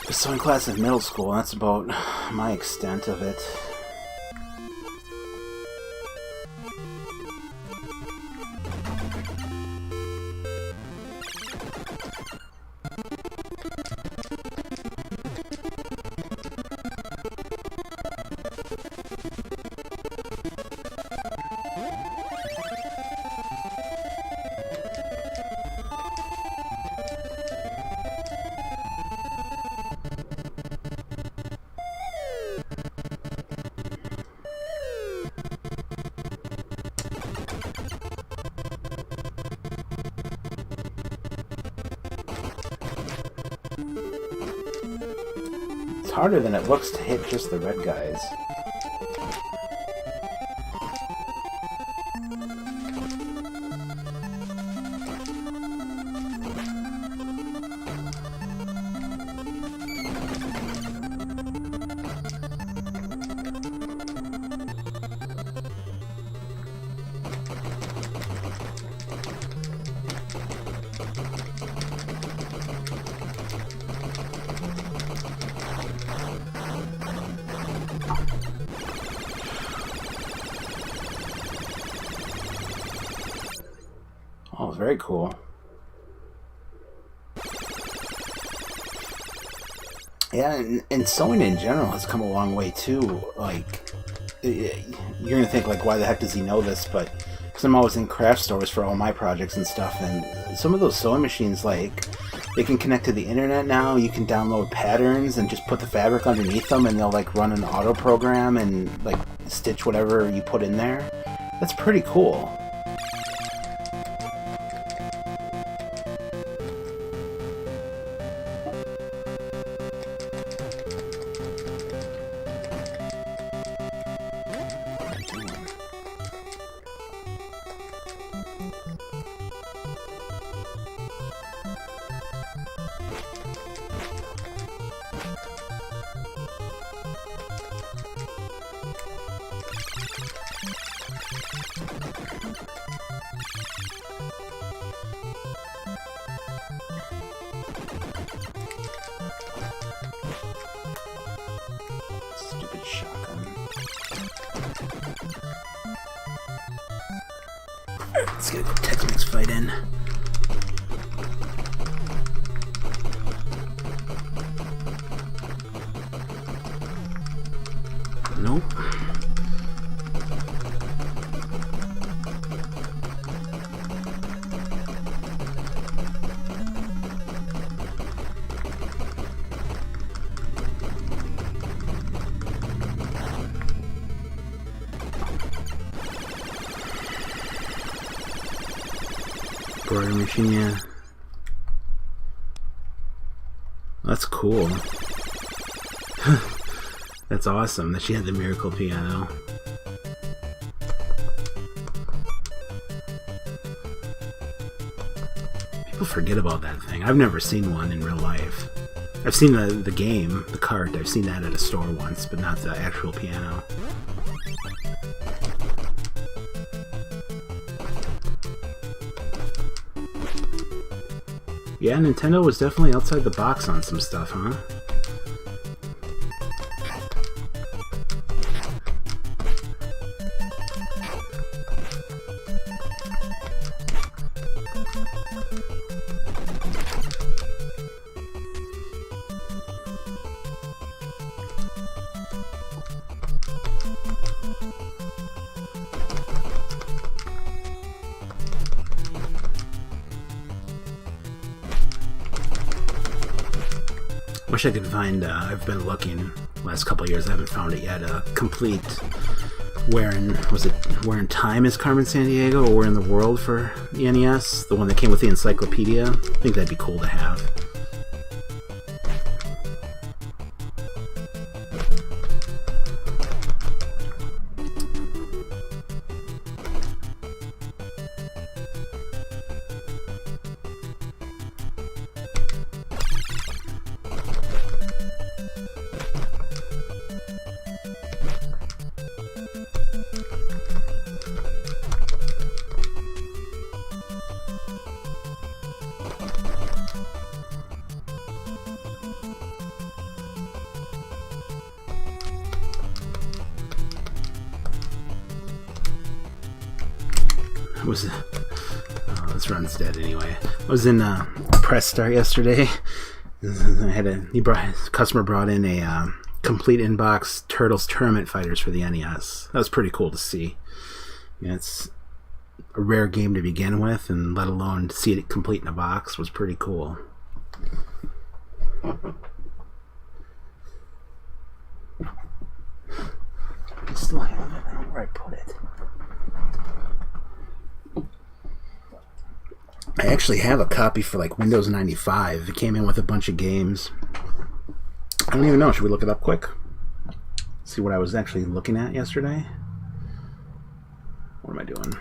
a sewing class in middle school, that's about my extent of it. It's harder than it looks to hit just the red guys. Oh, very cool. Yeah, and sewing in general has come a long way too. Like, you're gonna think, like, why the heck does he know this? But because I'm always in craft stores for all my projects and stuff, and some of those sewing machines, like, they can connect to the internet now. You can download patterns and just put the fabric underneath them, and they'll, like, run an auto program and, like, stitch whatever you put in there. That's pretty cool. Stupid shotgun. Alright, let's get a Tex-Mex fight in. Nope. Embroidery machine, yeah. That's cool. That's awesome that she had the miracle piano. People forget about that thing. I've never seen one in real life. I've seen the game, the cart. I've seen that at a store once, but not the actual piano. Yeah, Nintendo was definitely outside the box on some stuff, huh? Wish I could find, I've been looking last couple of years, I haven't found it yet, a complete Where in Time is Carmen Sandiego, or Where in the World for the NES, the one that came with the encyclopedia. I think that'd be cool to have. This run's dead anyway. I was in Press Start yesterday. Customer brought in a complete inbox Turtles Tournament Fighters for the NES. That was pretty cool to see. It's a rare game to begin with, and let alone to see it complete in a box was pretty cool. I still have it. I don't know where I put it. I actually have a copy for like Windows 95. It came in with a bunch of games. I don't even know. Should we look it up quick? See what I was actually looking at yesterday? What am I doing?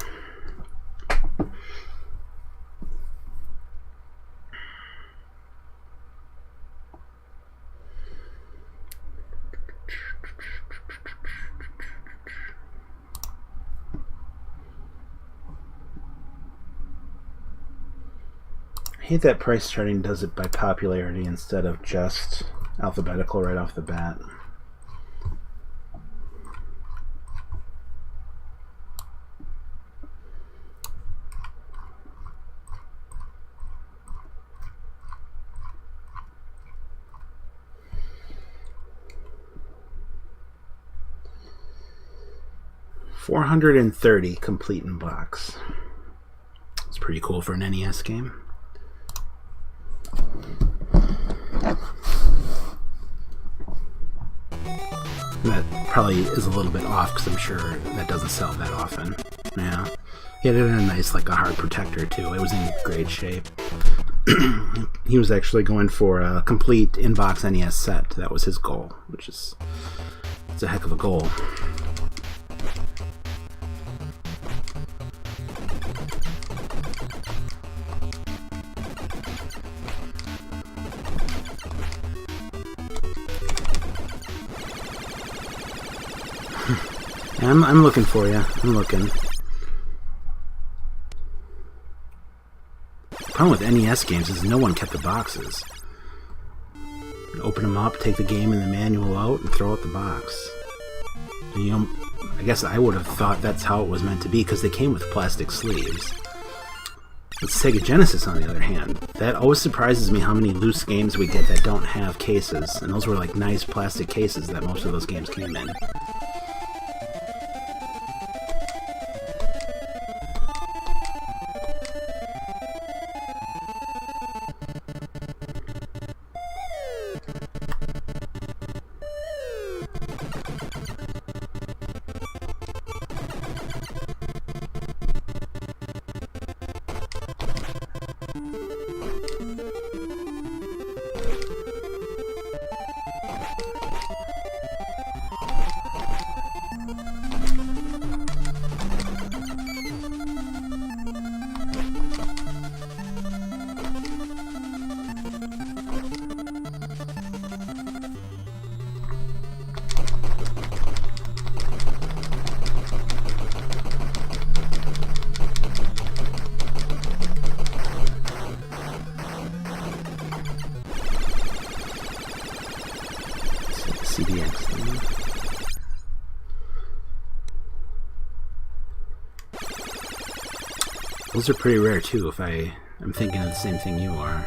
I hate that price charting does it by popularity instead of just alphabetical right off the bat. $430 complete in box. It's pretty cool for an NES game. That probably is a little bit off because I'm sure that doesn't sell that often. Yeah. He had it in a nice, like a hard protector too. It was in great shape. He was actually going for a complete inbox NES set. That was his goal, which is it's a heck of a goal. I'm looking for you. I'm looking. The problem with NES games is no one kept the boxes. Open them up, take the game and the manual out, and throw out the box. And, I guess I would have thought that's how it was meant to be because they came with plastic sleeves. With Sega Genesis, on the other hand, that always surprises me how many loose games we get that don't have cases. And those were like nice plastic cases that most of those games came in. CDX thing. Those are pretty rare too, if I'm thinking of the same thing you are.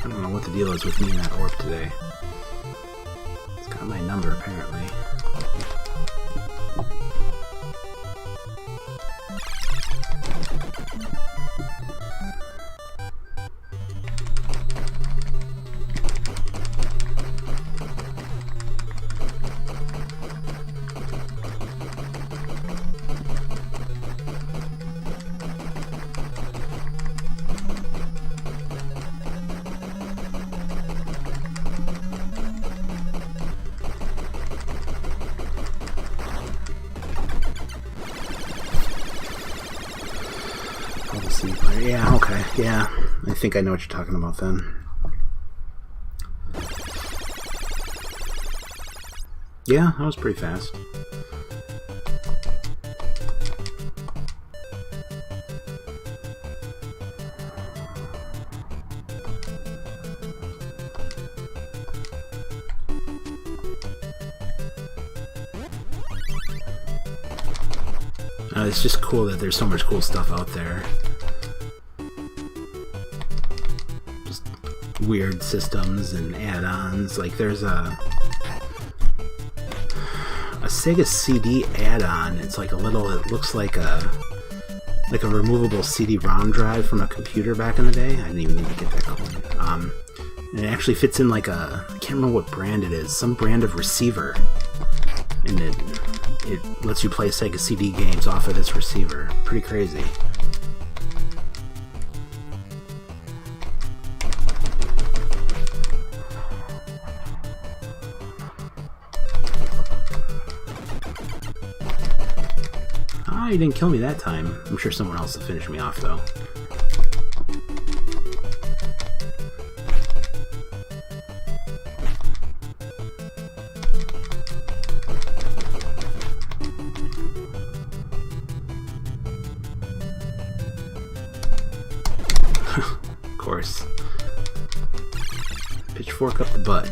I don't know what the deal is with me and that orb today. It's got my number, apparently. Yeah, I think I know what you're talking about then. Yeah, that was pretty fast. It's just cool that there's so much cool stuff out there. Just weird systems and add-ons. Like there's a Sega CD add-on. It's like a little. It looks like a removable CD-ROM drive from a computer back in the day. I didn't even need to get that going. And it actually fits in like a. I can't remember what brand it is. Some brand of receiver, and it lets you play Sega CD games off of this receiver. Pretty crazy. Ah, you didn't kill me that time. I'm sure someone else will finish me off, though. Of course. Pitchfork up the butt.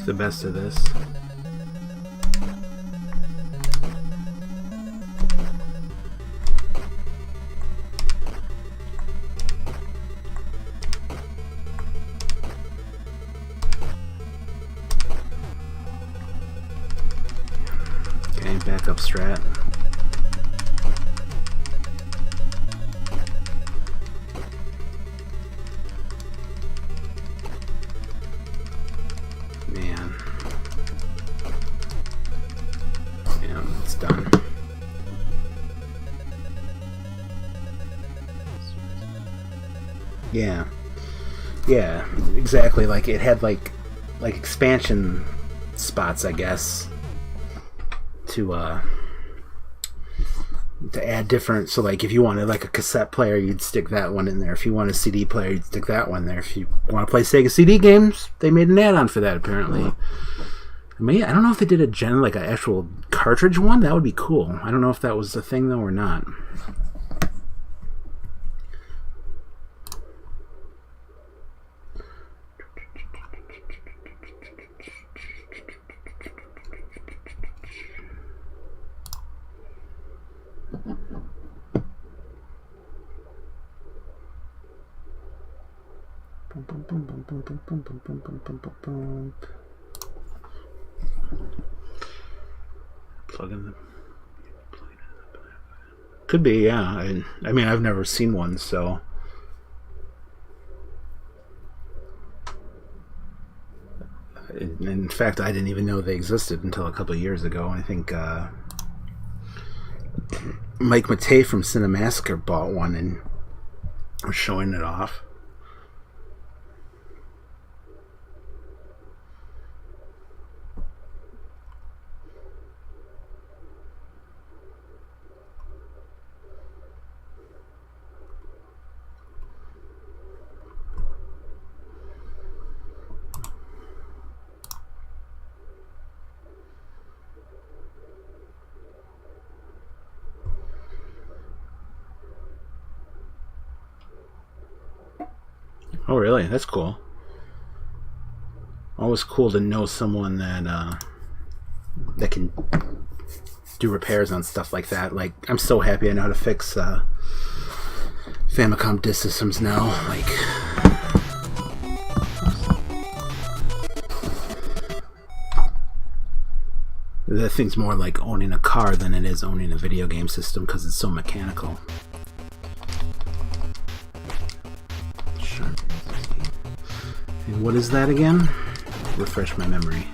The best of this. Okay, backup strat. Yeah, exactly. Like it had like expansion spots, I guess, to add different. So like if you wanted like a cassette player, you'd stick that one in there. If you want a CD player, you'd stick that one there. If you want to play Sega CD games, they made an add-on for that apparently. I don't know if they did like an actual cartridge one. That would be cool. I don't know if that was a thing though or not. Plug in the. Could be, yeah. I mean, I've never seen one, so. In fact, I didn't even know they existed until a couple of years ago. I think Mike Matei from Cinemassacre bought one and was showing it off. Oh, really? That's cool. Always cool to know someone that that can do repairs on stuff like that. Like, I'm so happy I know how to fix Famicom disk systems now. Like, that thing's more like owning a car than it is owning a video game system because it's so mechanical. And what is that again? Refresh my memory.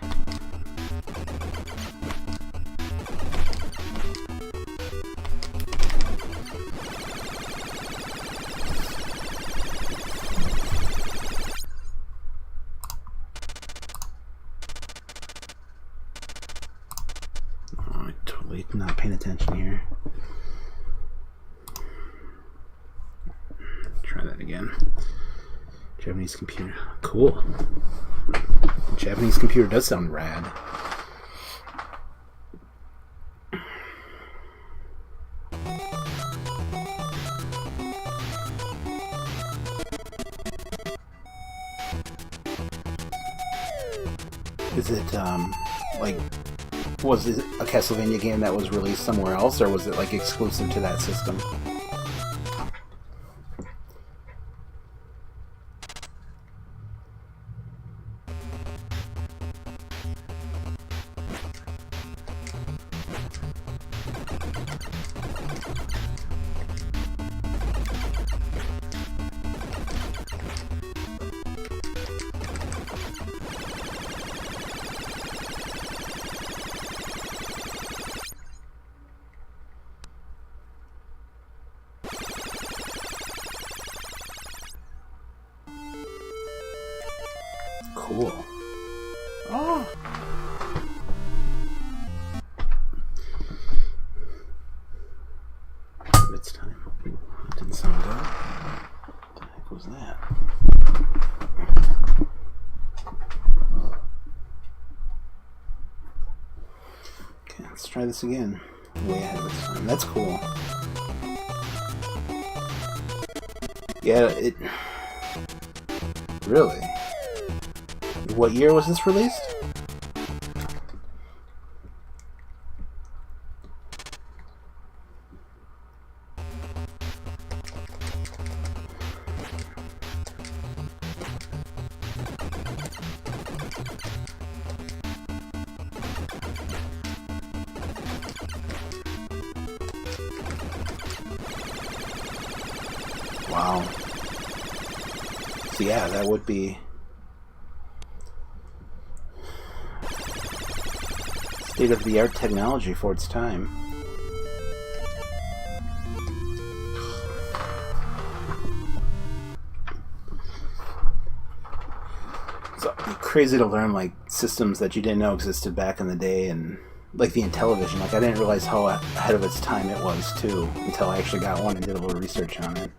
Oh, I'm totally not paying attention here. Try that again. Japanese computer. Cool. Japanese computer does sound rad. Is it, like, was it a Castlevania game that was released somewhere else, or was it, like, exclusive to that system? Cool. Oh. It's time. That didn't sound good. What the heck was that? Okay, let's try this again. Way ahead of its time. That's cool. Yeah, it... Really? What year was this released? Wow. So yeah, that would be state-of-the-art technology for its time. It's crazy to learn, like, systems that you didn't know existed back in the day, and like the Intellivision. Like, I didn't realize how ahead of its time it was too until I actually got one and did a little research on it.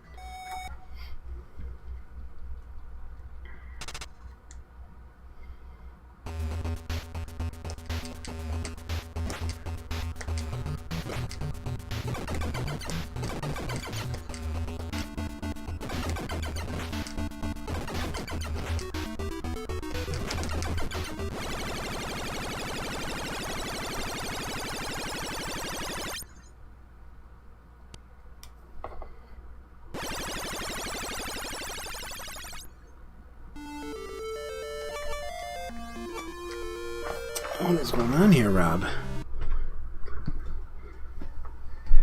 What is going on here, Rob?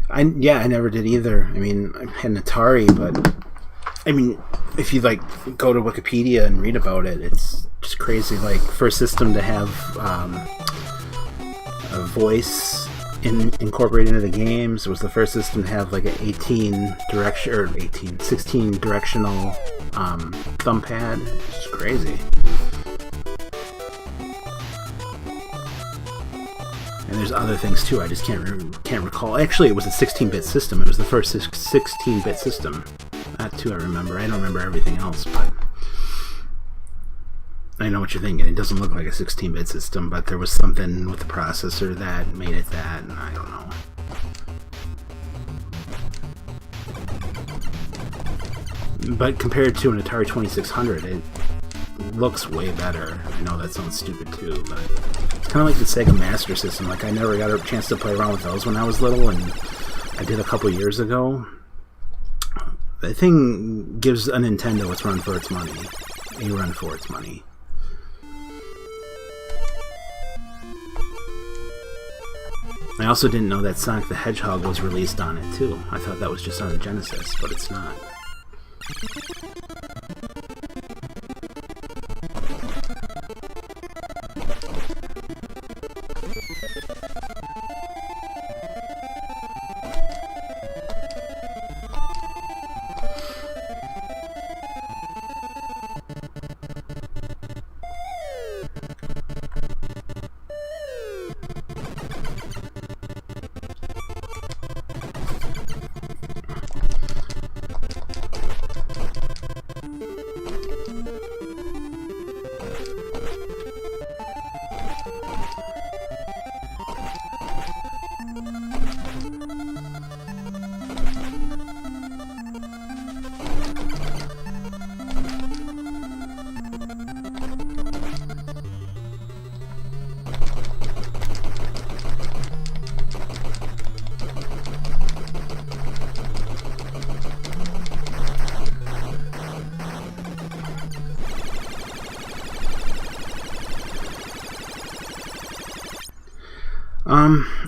I never did either. I mean, I had an Atari, but I mean, if you like go to Wikipedia and read about it, it's just crazy. Like, for a system to have a voice incorporated into the games, it was the first system to have like an 16 directional thumb pad. It's just crazy. And there's other things too. I just can't recall. Actually, it was a 16-bit system. It was the first 16-bit system. That too, I remember. I don't remember everything else, but I know what you're thinking. It doesn't look like a 16-bit system, but there was something with the processor that made it that, and I don't know. But compared to an Atari 2600, it looks way better. I know that sounds stupid too, but it's kind of like the Sega Master System. Like, I never got a chance to play around with those when I was little, and I did a couple years ago. The thing gives a Nintendo its run for its money. A run for its money. I also didn't know that Sonic the Hedgehog was released on it too. I thought that was just on the Genesis, but it's not.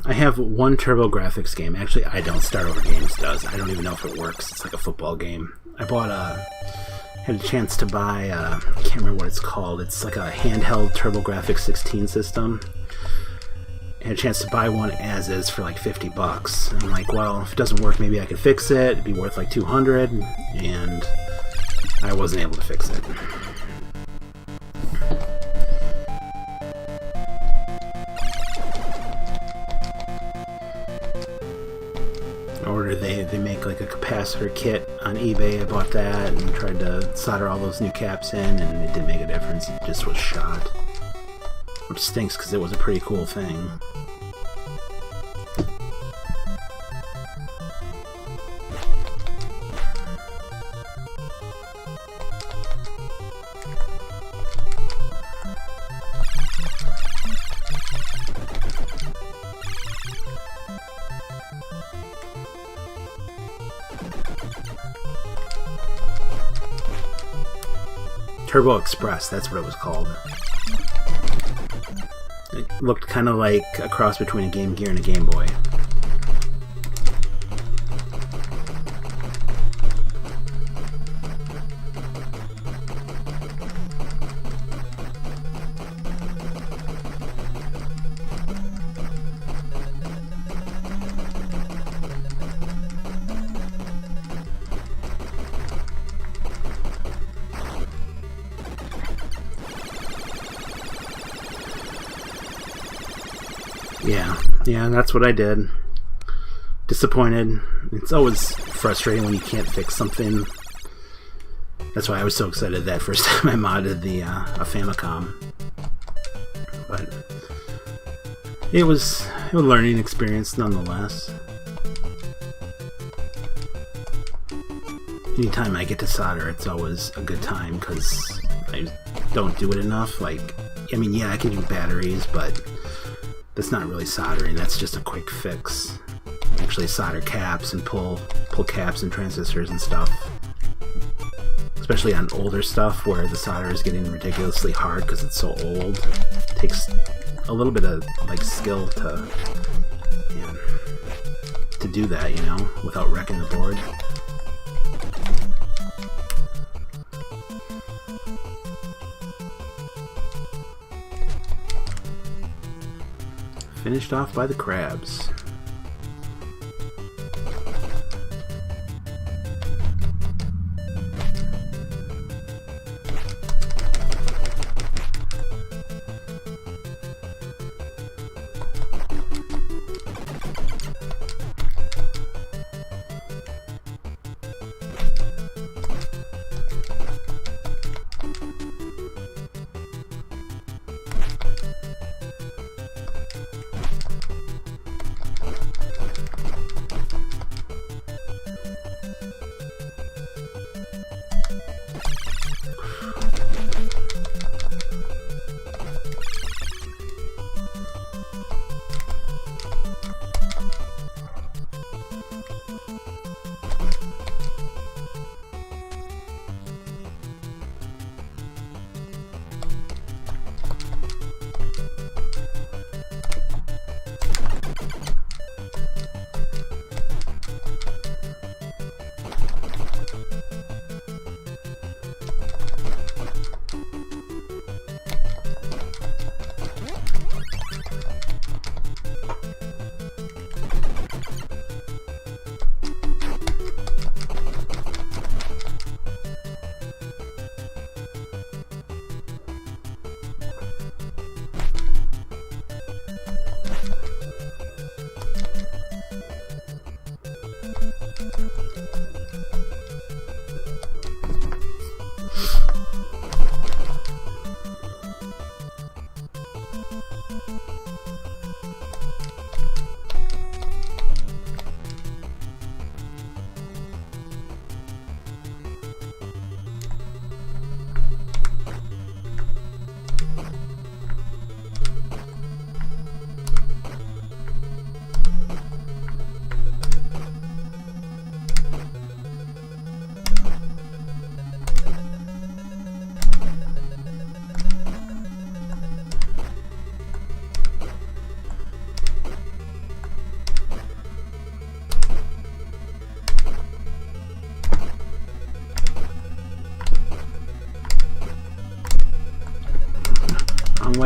I have one TurboGrafx game. Actually, I don't. StarOver Games does. I don't even know if it works. It's like a football game. I had a chance to buy, I can't remember what it's called. It's like a handheld TurboGrafx 16 system. I had a chance to buy one as is for like $50. I'm like, well, if it doesn't work, maybe I could fix it. It'd be worth like $200, and I wasn't able to fix it. They make like a capacitor kit on eBay. I bought that and tried to solder all those new caps in, and it didn't make a difference. It just was shot, which stinks because it was a pretty cool thing. Turbo Express, that's what it was called. It looked kind of like a cross between a Game Gear and a Game Boy. Yeah, that's what I did. Disappointed. It's always frustrating when you can't fix something. That's why I was so excited that first time I modded the a Famicom. But it was a learning experience nonetheless. Anytime I get to solder, it's always a good time because I don't do it enough. Like, I mean, yeah, I can do batteries, but that's not really soldering. That's just a quick fix. Actually solder caps and pull caps and transistors and stuff. Especially on older stuff where the solder is getting ridiculously hard because it's so old. It takes a little bit of like skill to do that, you know, without wrecking the board. Finished off by the crabs.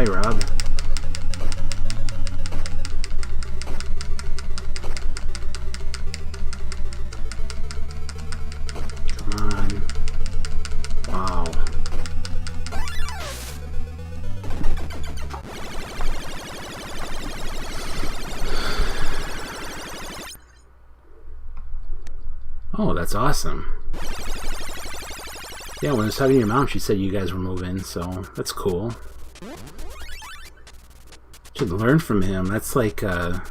away, Rob. Come on. Wow. Oh, that's awesome. Yeah, when I was talking to your mom, she said you guys were moving, so that's cool. Should learn from him. That's like a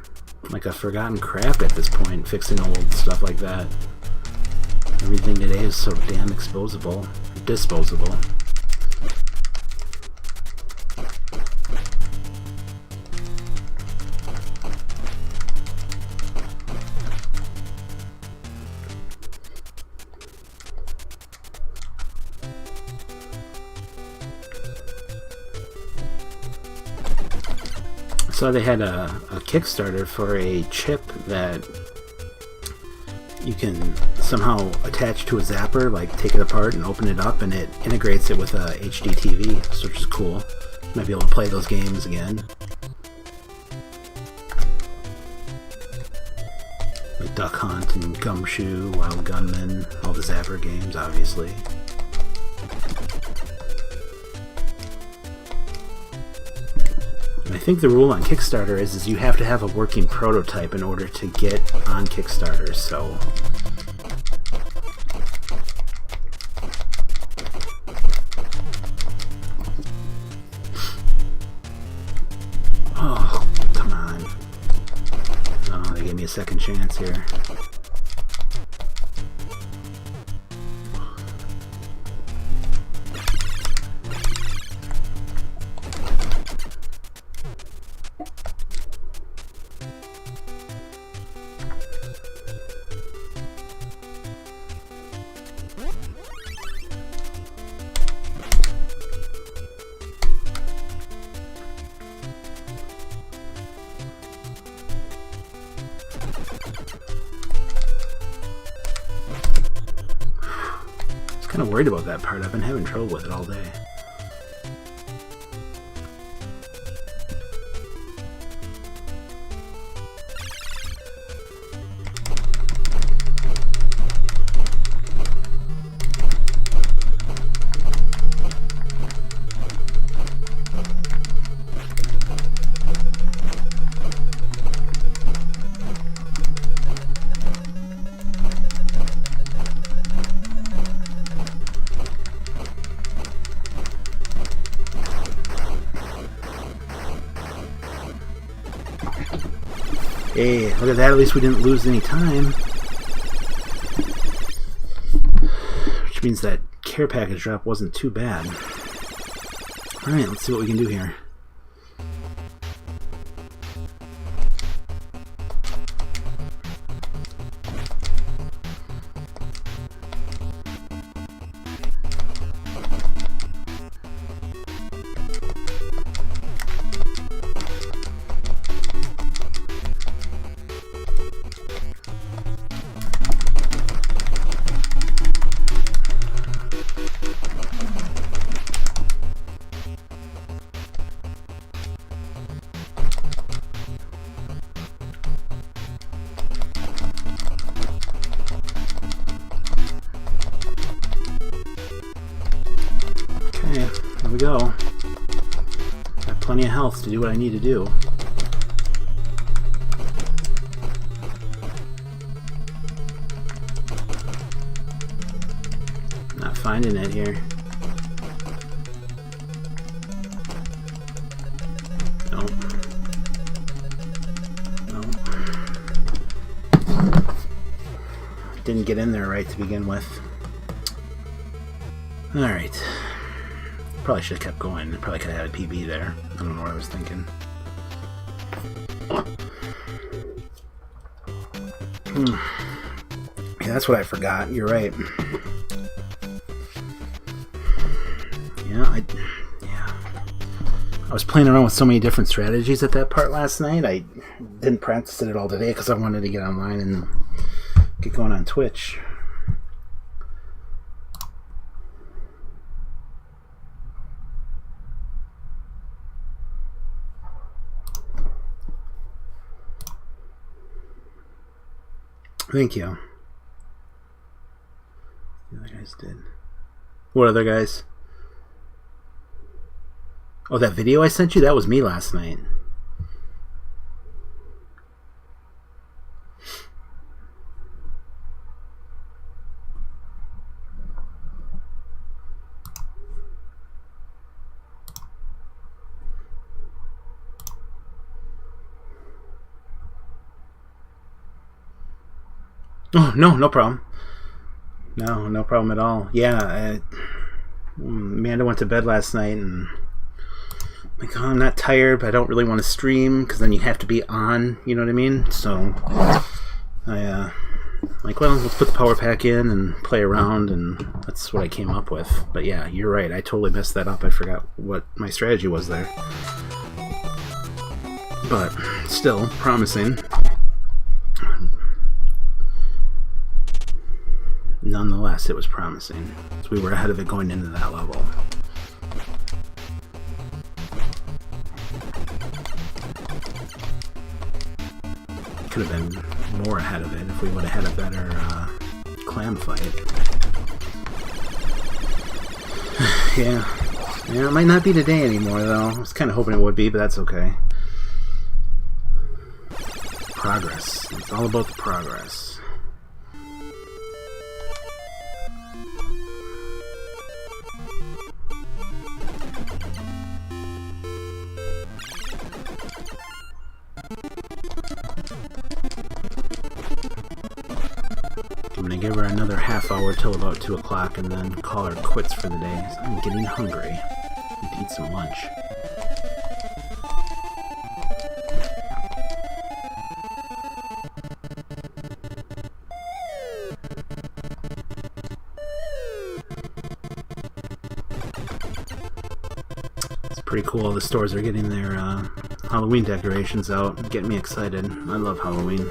forgotten crap at this point, fixing old stuff like that. Everything today is so damn disposable. So they had a Kickstarter for a chip that you can somehow attach to a zapper, like take it apart and open it up, and it integrates it with a HD TV, which is cool. Might be able to play those games again. Like Duck Hunt and Gumshoe, Wild Gunman, all the Zapper games, obviously. I think the rule on Kickstarter is you have to have a working prototype in order to get on Kickstarter, so... Oh, come on. Oh, they gave me a second chance here. Kind of worried about that part. I've been having trouble with it all day. Hey, look at that, at least we didn't lose any time. Which means that care package drop wasn't too bad. Alright, let's see what we can do here. Okay, here we go. Got plenty of health to do what I need to do. Not finding it here. Nope. Nope. Didn't get in there right to begin with. Alright. Probably should have kept going. Probably could have had a PB there. I don't know what I was thinking. Yeah, that's what I forgot. You're right. Yeah, I was playing around with so many different strategies at that part last night. I didn't practice it at all today because I wanted to get online and get going on Twitch. Thank you. The other guys did. What other guys? Oh, that video I sent you? That was me last night. Oh, no problem. No problem at all. Yeah, Amanda went to bed last night and like, oh, I'm not tired, but I don't really want to stream because then you have to be on, you know what I mean? So I like, well, let's put the power pack in and play around, and that's what I came up with. But yeah, you're right. I totally messed that up. I forgot what my strategy was there. But still promising. Nonetheless, it was promising. So we were ahead of it going into that level. Could have been more ahead of it if we would have had a better clam fight. Yeah, it might not be today anymore, though. I was kind of hoping it would be, but that's okay. Progress. It's all about the progress. I'm gonna give her another half hour till about 2 o'clock and then call her quits for the day. I'm getting hungry. I need to eat some lunch. It's pretty cool. The stores are getting their Halloween decorations out. Getting me excited. I love Halloween.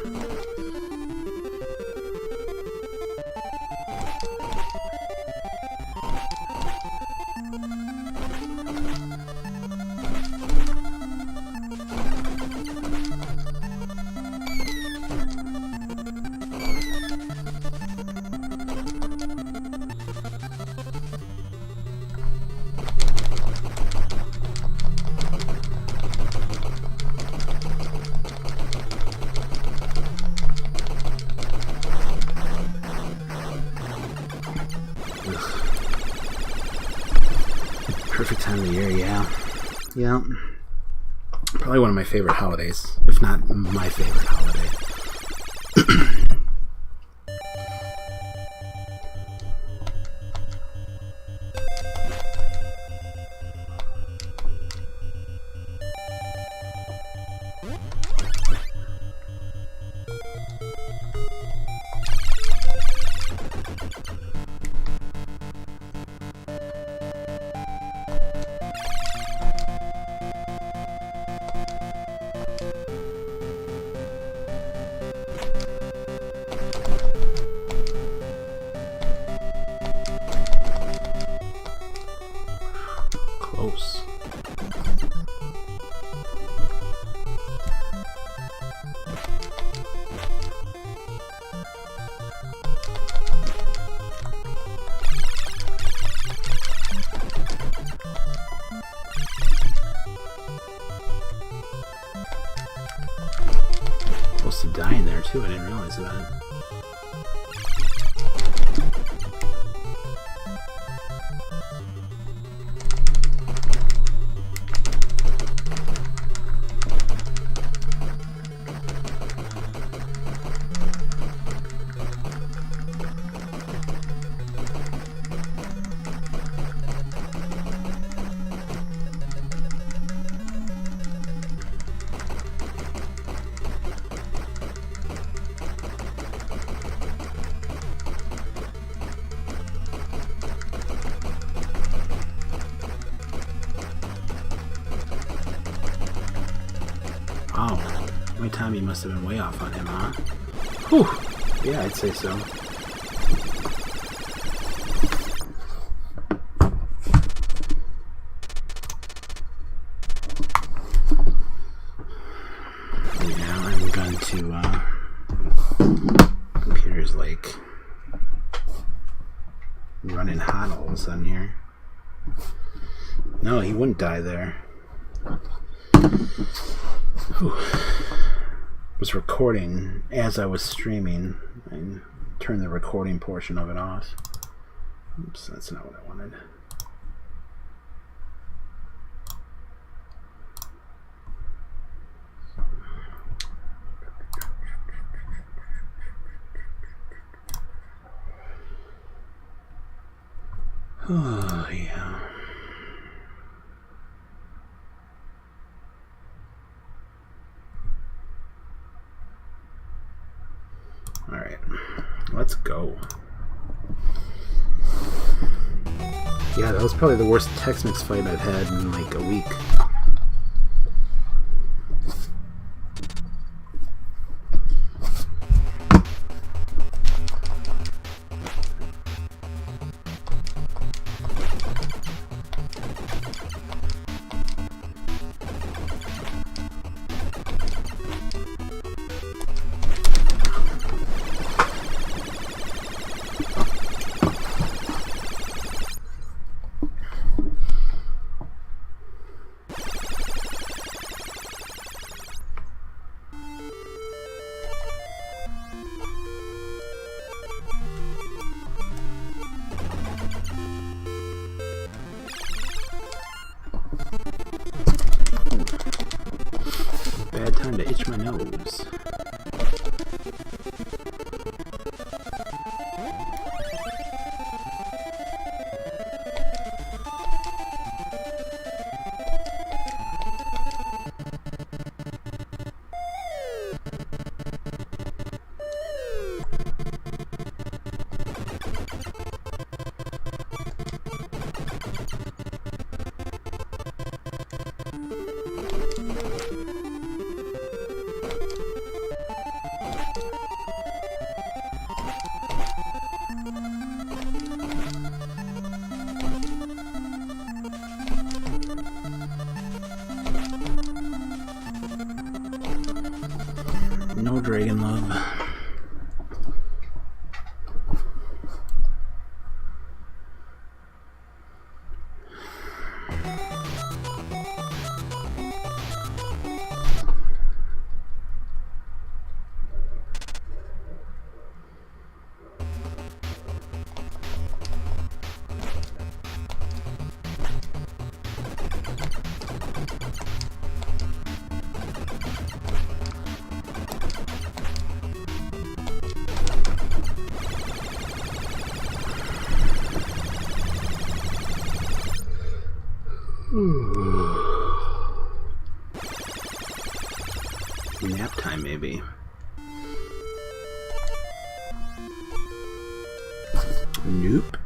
Perfect time of the year, yeah. Probably one of my favorite holidays, if not my favorite holiday. Close. Supposed to die in there too, I didn't realize that. Wow, my timing must have been way off on him, huh? Whew! Yeah, I'd say so. Yeah, I'm computer's like running hot all of a sudden here. No, he wouldn't die there. Whew. Was recording as I was streaming. I turned the recording portion of it off. Oops, that's not what I wanted. Oh, yeah. Alright, let's go. Yeah, that was probably the worst Tex-Mex fight I've had in like a week. Bad time to itch my nose. No dragon love. Nap time, maybe. Nope.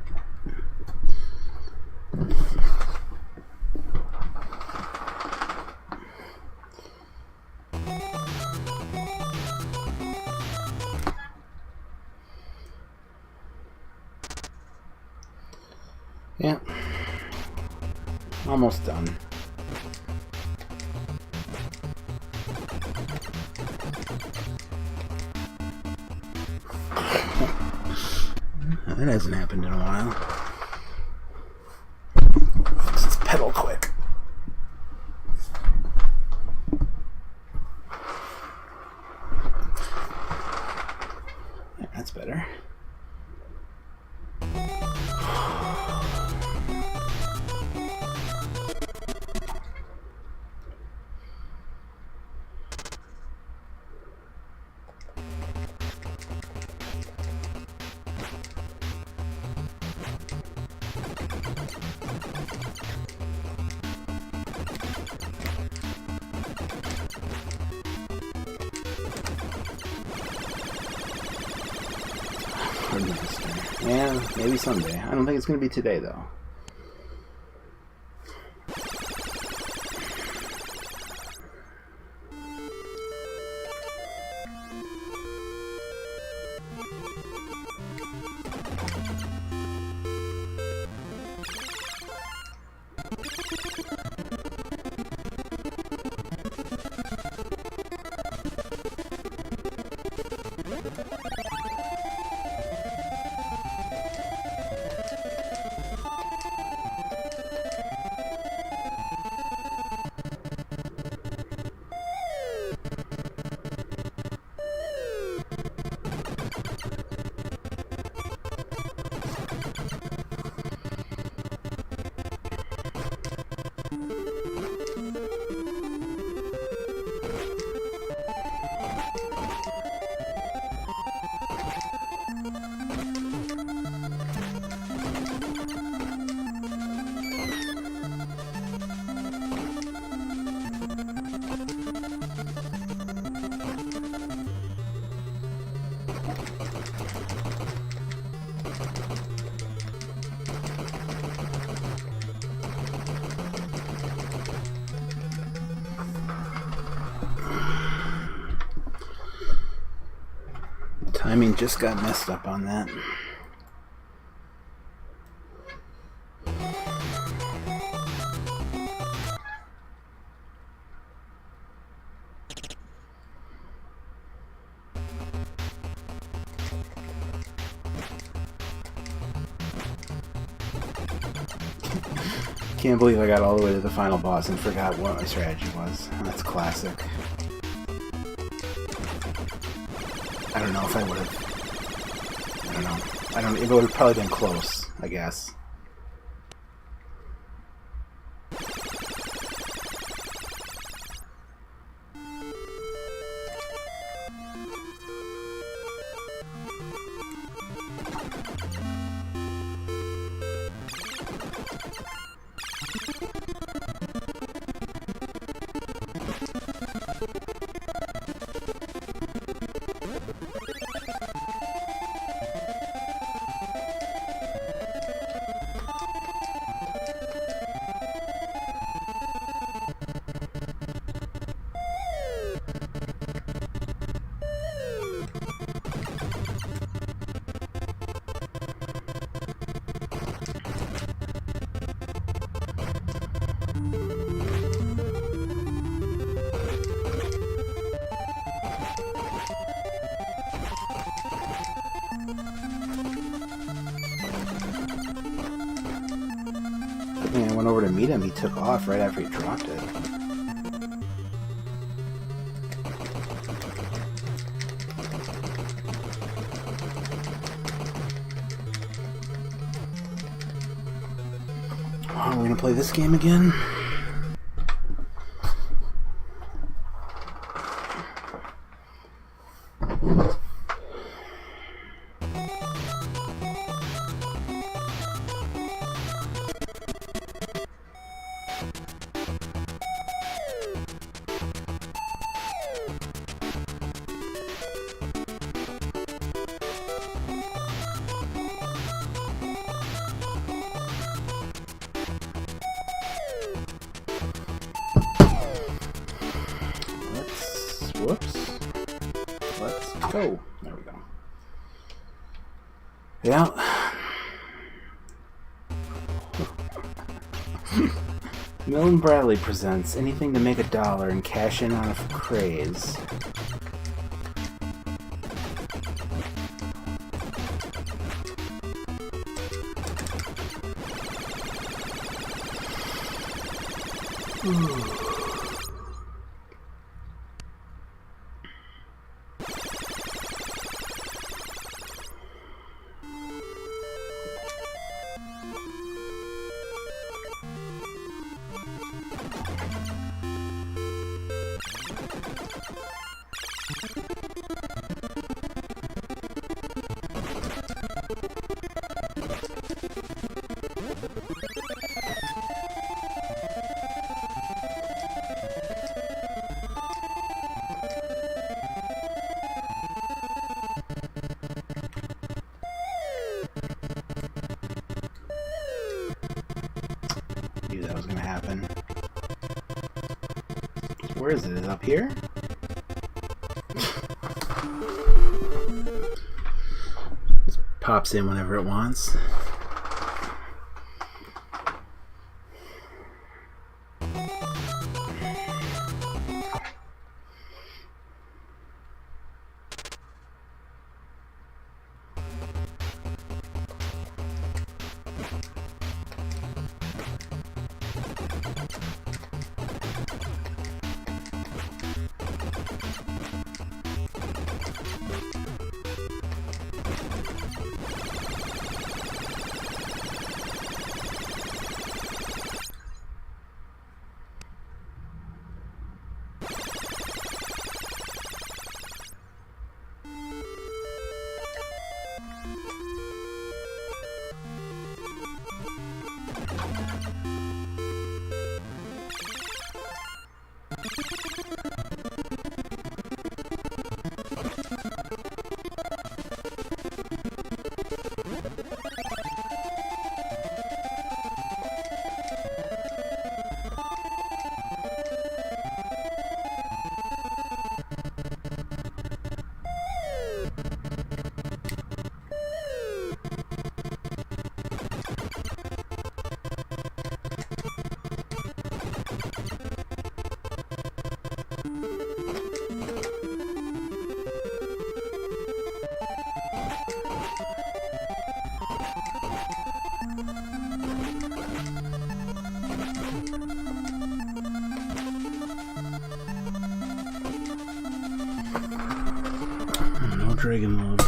Yeah. Almost done. That hasn't happened in a while. Fix this pedal quick. Yeah, that's better. Yeah, maybe someday. I don't think it's going to be today, though. Timing just got messed up on that. Can't believe I got all the way to the final boss and forgot what my strategy was. That's classic. I don't know if I would have... I don't know. It would have probably been close, I guess. When I went over to meet him, he took off right after he dropped it. Oh, we're gonna play this game again? Whoops. Let's go. There we go. Yeah. Milton Bradley presents anything to make $1 and cash in on a craze. Ooh. Knew that was gonna happen. Where is it? Is it up here? Just pops in whenever it wants. Dragon Love.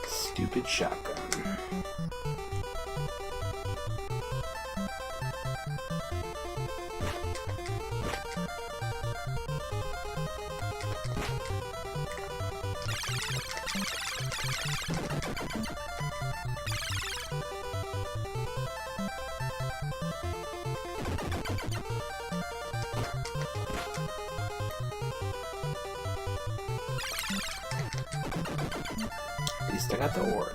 Stupid shotgun. At least I got the orb.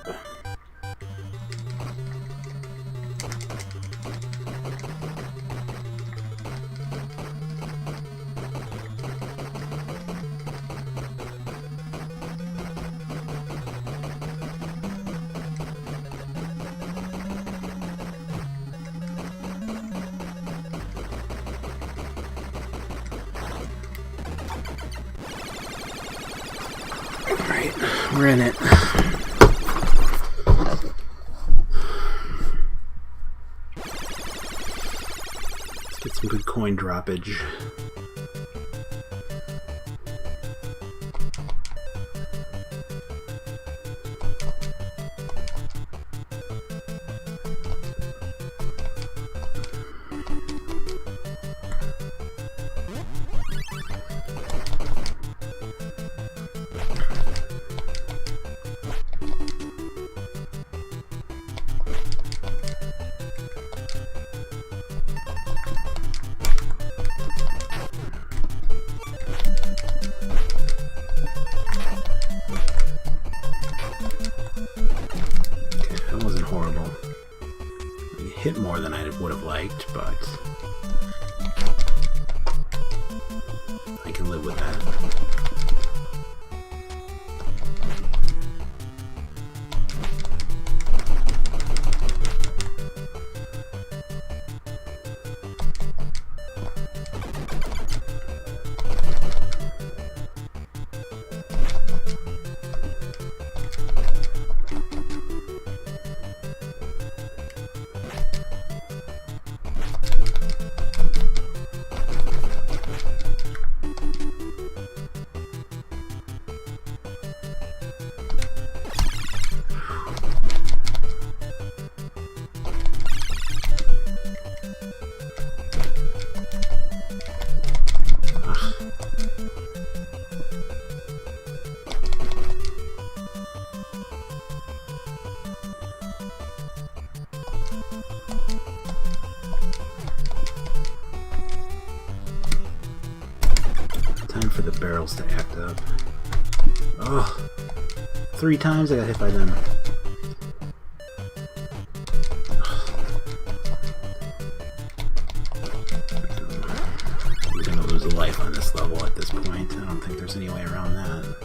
Alright, we're in it. Let's get some good coin droppage. Hit more than I would have liked, but I can live with that. chemicals to act up. Oh, 3 times I got hit by them. We're gonna lose a life on this level at this point. I don't think there's any way around that.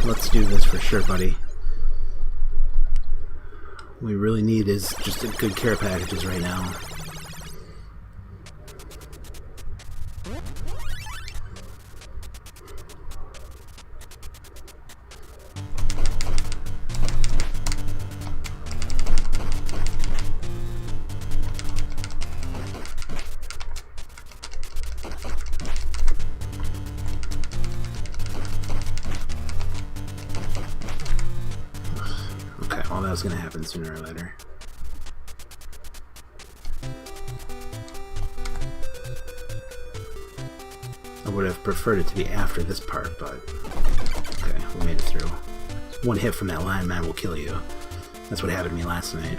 Let's do this for sure, buddy. What we really need is just good care packages right now. Well, that was going to happen sooner or later. I would have preferred it to be after this part, but okay, we made it through. One hit from that lineman will kill you. That's what happened to me last night.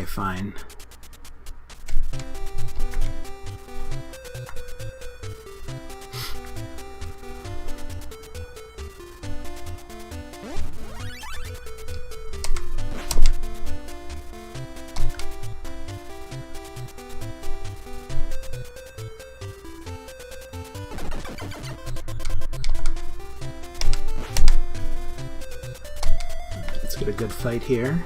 Fine. Let's get a good fight here.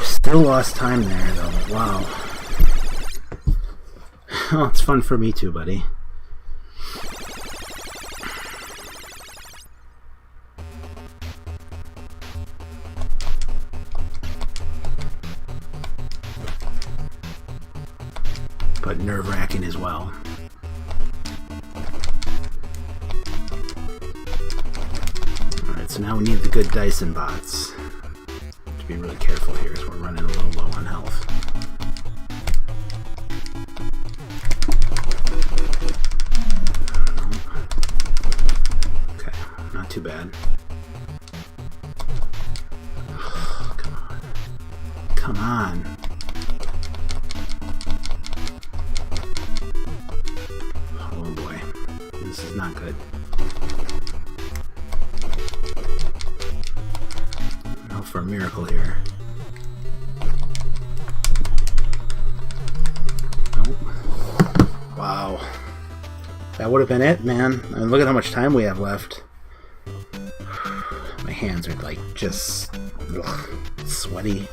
Still lost time there, though. Wow. Oh, it's fun for me too, buddy. But nerve-wracking as well. Alright, so now we need the good Dyson bots to be really careful here as we're running a little low on health. Okay, not too bad. Come on. Come on. Oh boy. This is not good. Hope for a miracle here. Nope. Wow. That would have been it, man. I mean, look at how much time we have left. My hands are like just sweaty.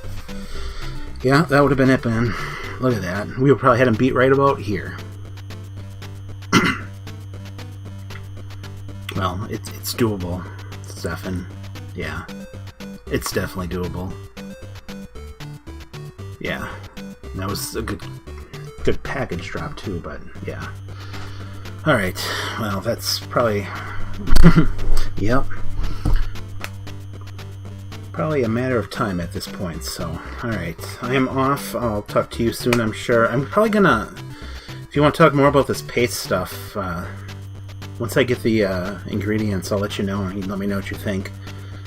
Yeah, that would have been it, man. Look at that. We would probably had him beat right about here. Well, it's doable, Stefan. Yeah. It's definitely doable. Yeah. That was a good package drop too, but yeah. Alright. Well, that's probably... Yep. Probably a matter of time at this point, so... Alright. I am off. I'll talk to you soon, I'm sure. I'm probably gonna... If you want to talk more about this paste stuff, once I get the ingredients, I'll let you know, and you can let me know what you think.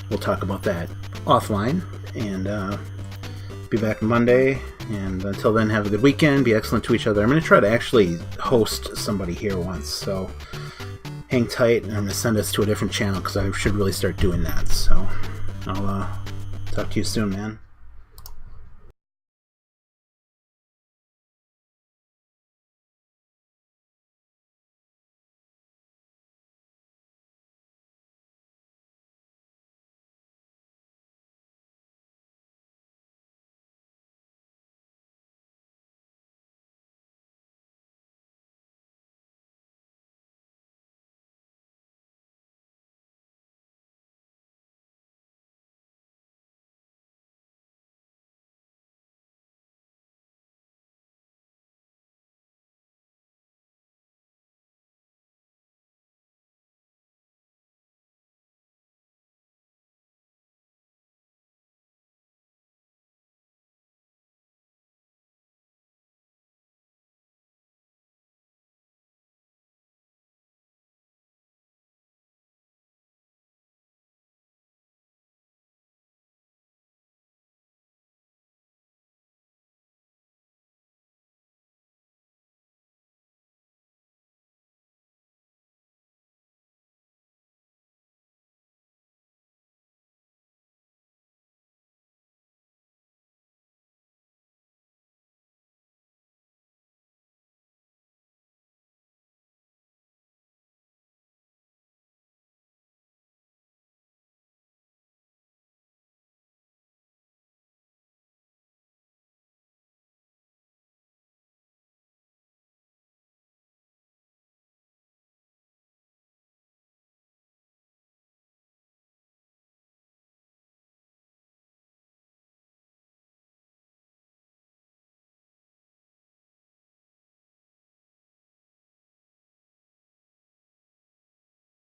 We'll talk about that offline, and be back Monday. And until then, have a good weekend. Be excellent to each other. I'm going to try to actually host somebody here once, so hang tight. And I'm going to send us to a different channel because I should really start doing that. So I'll talk to you soon, man.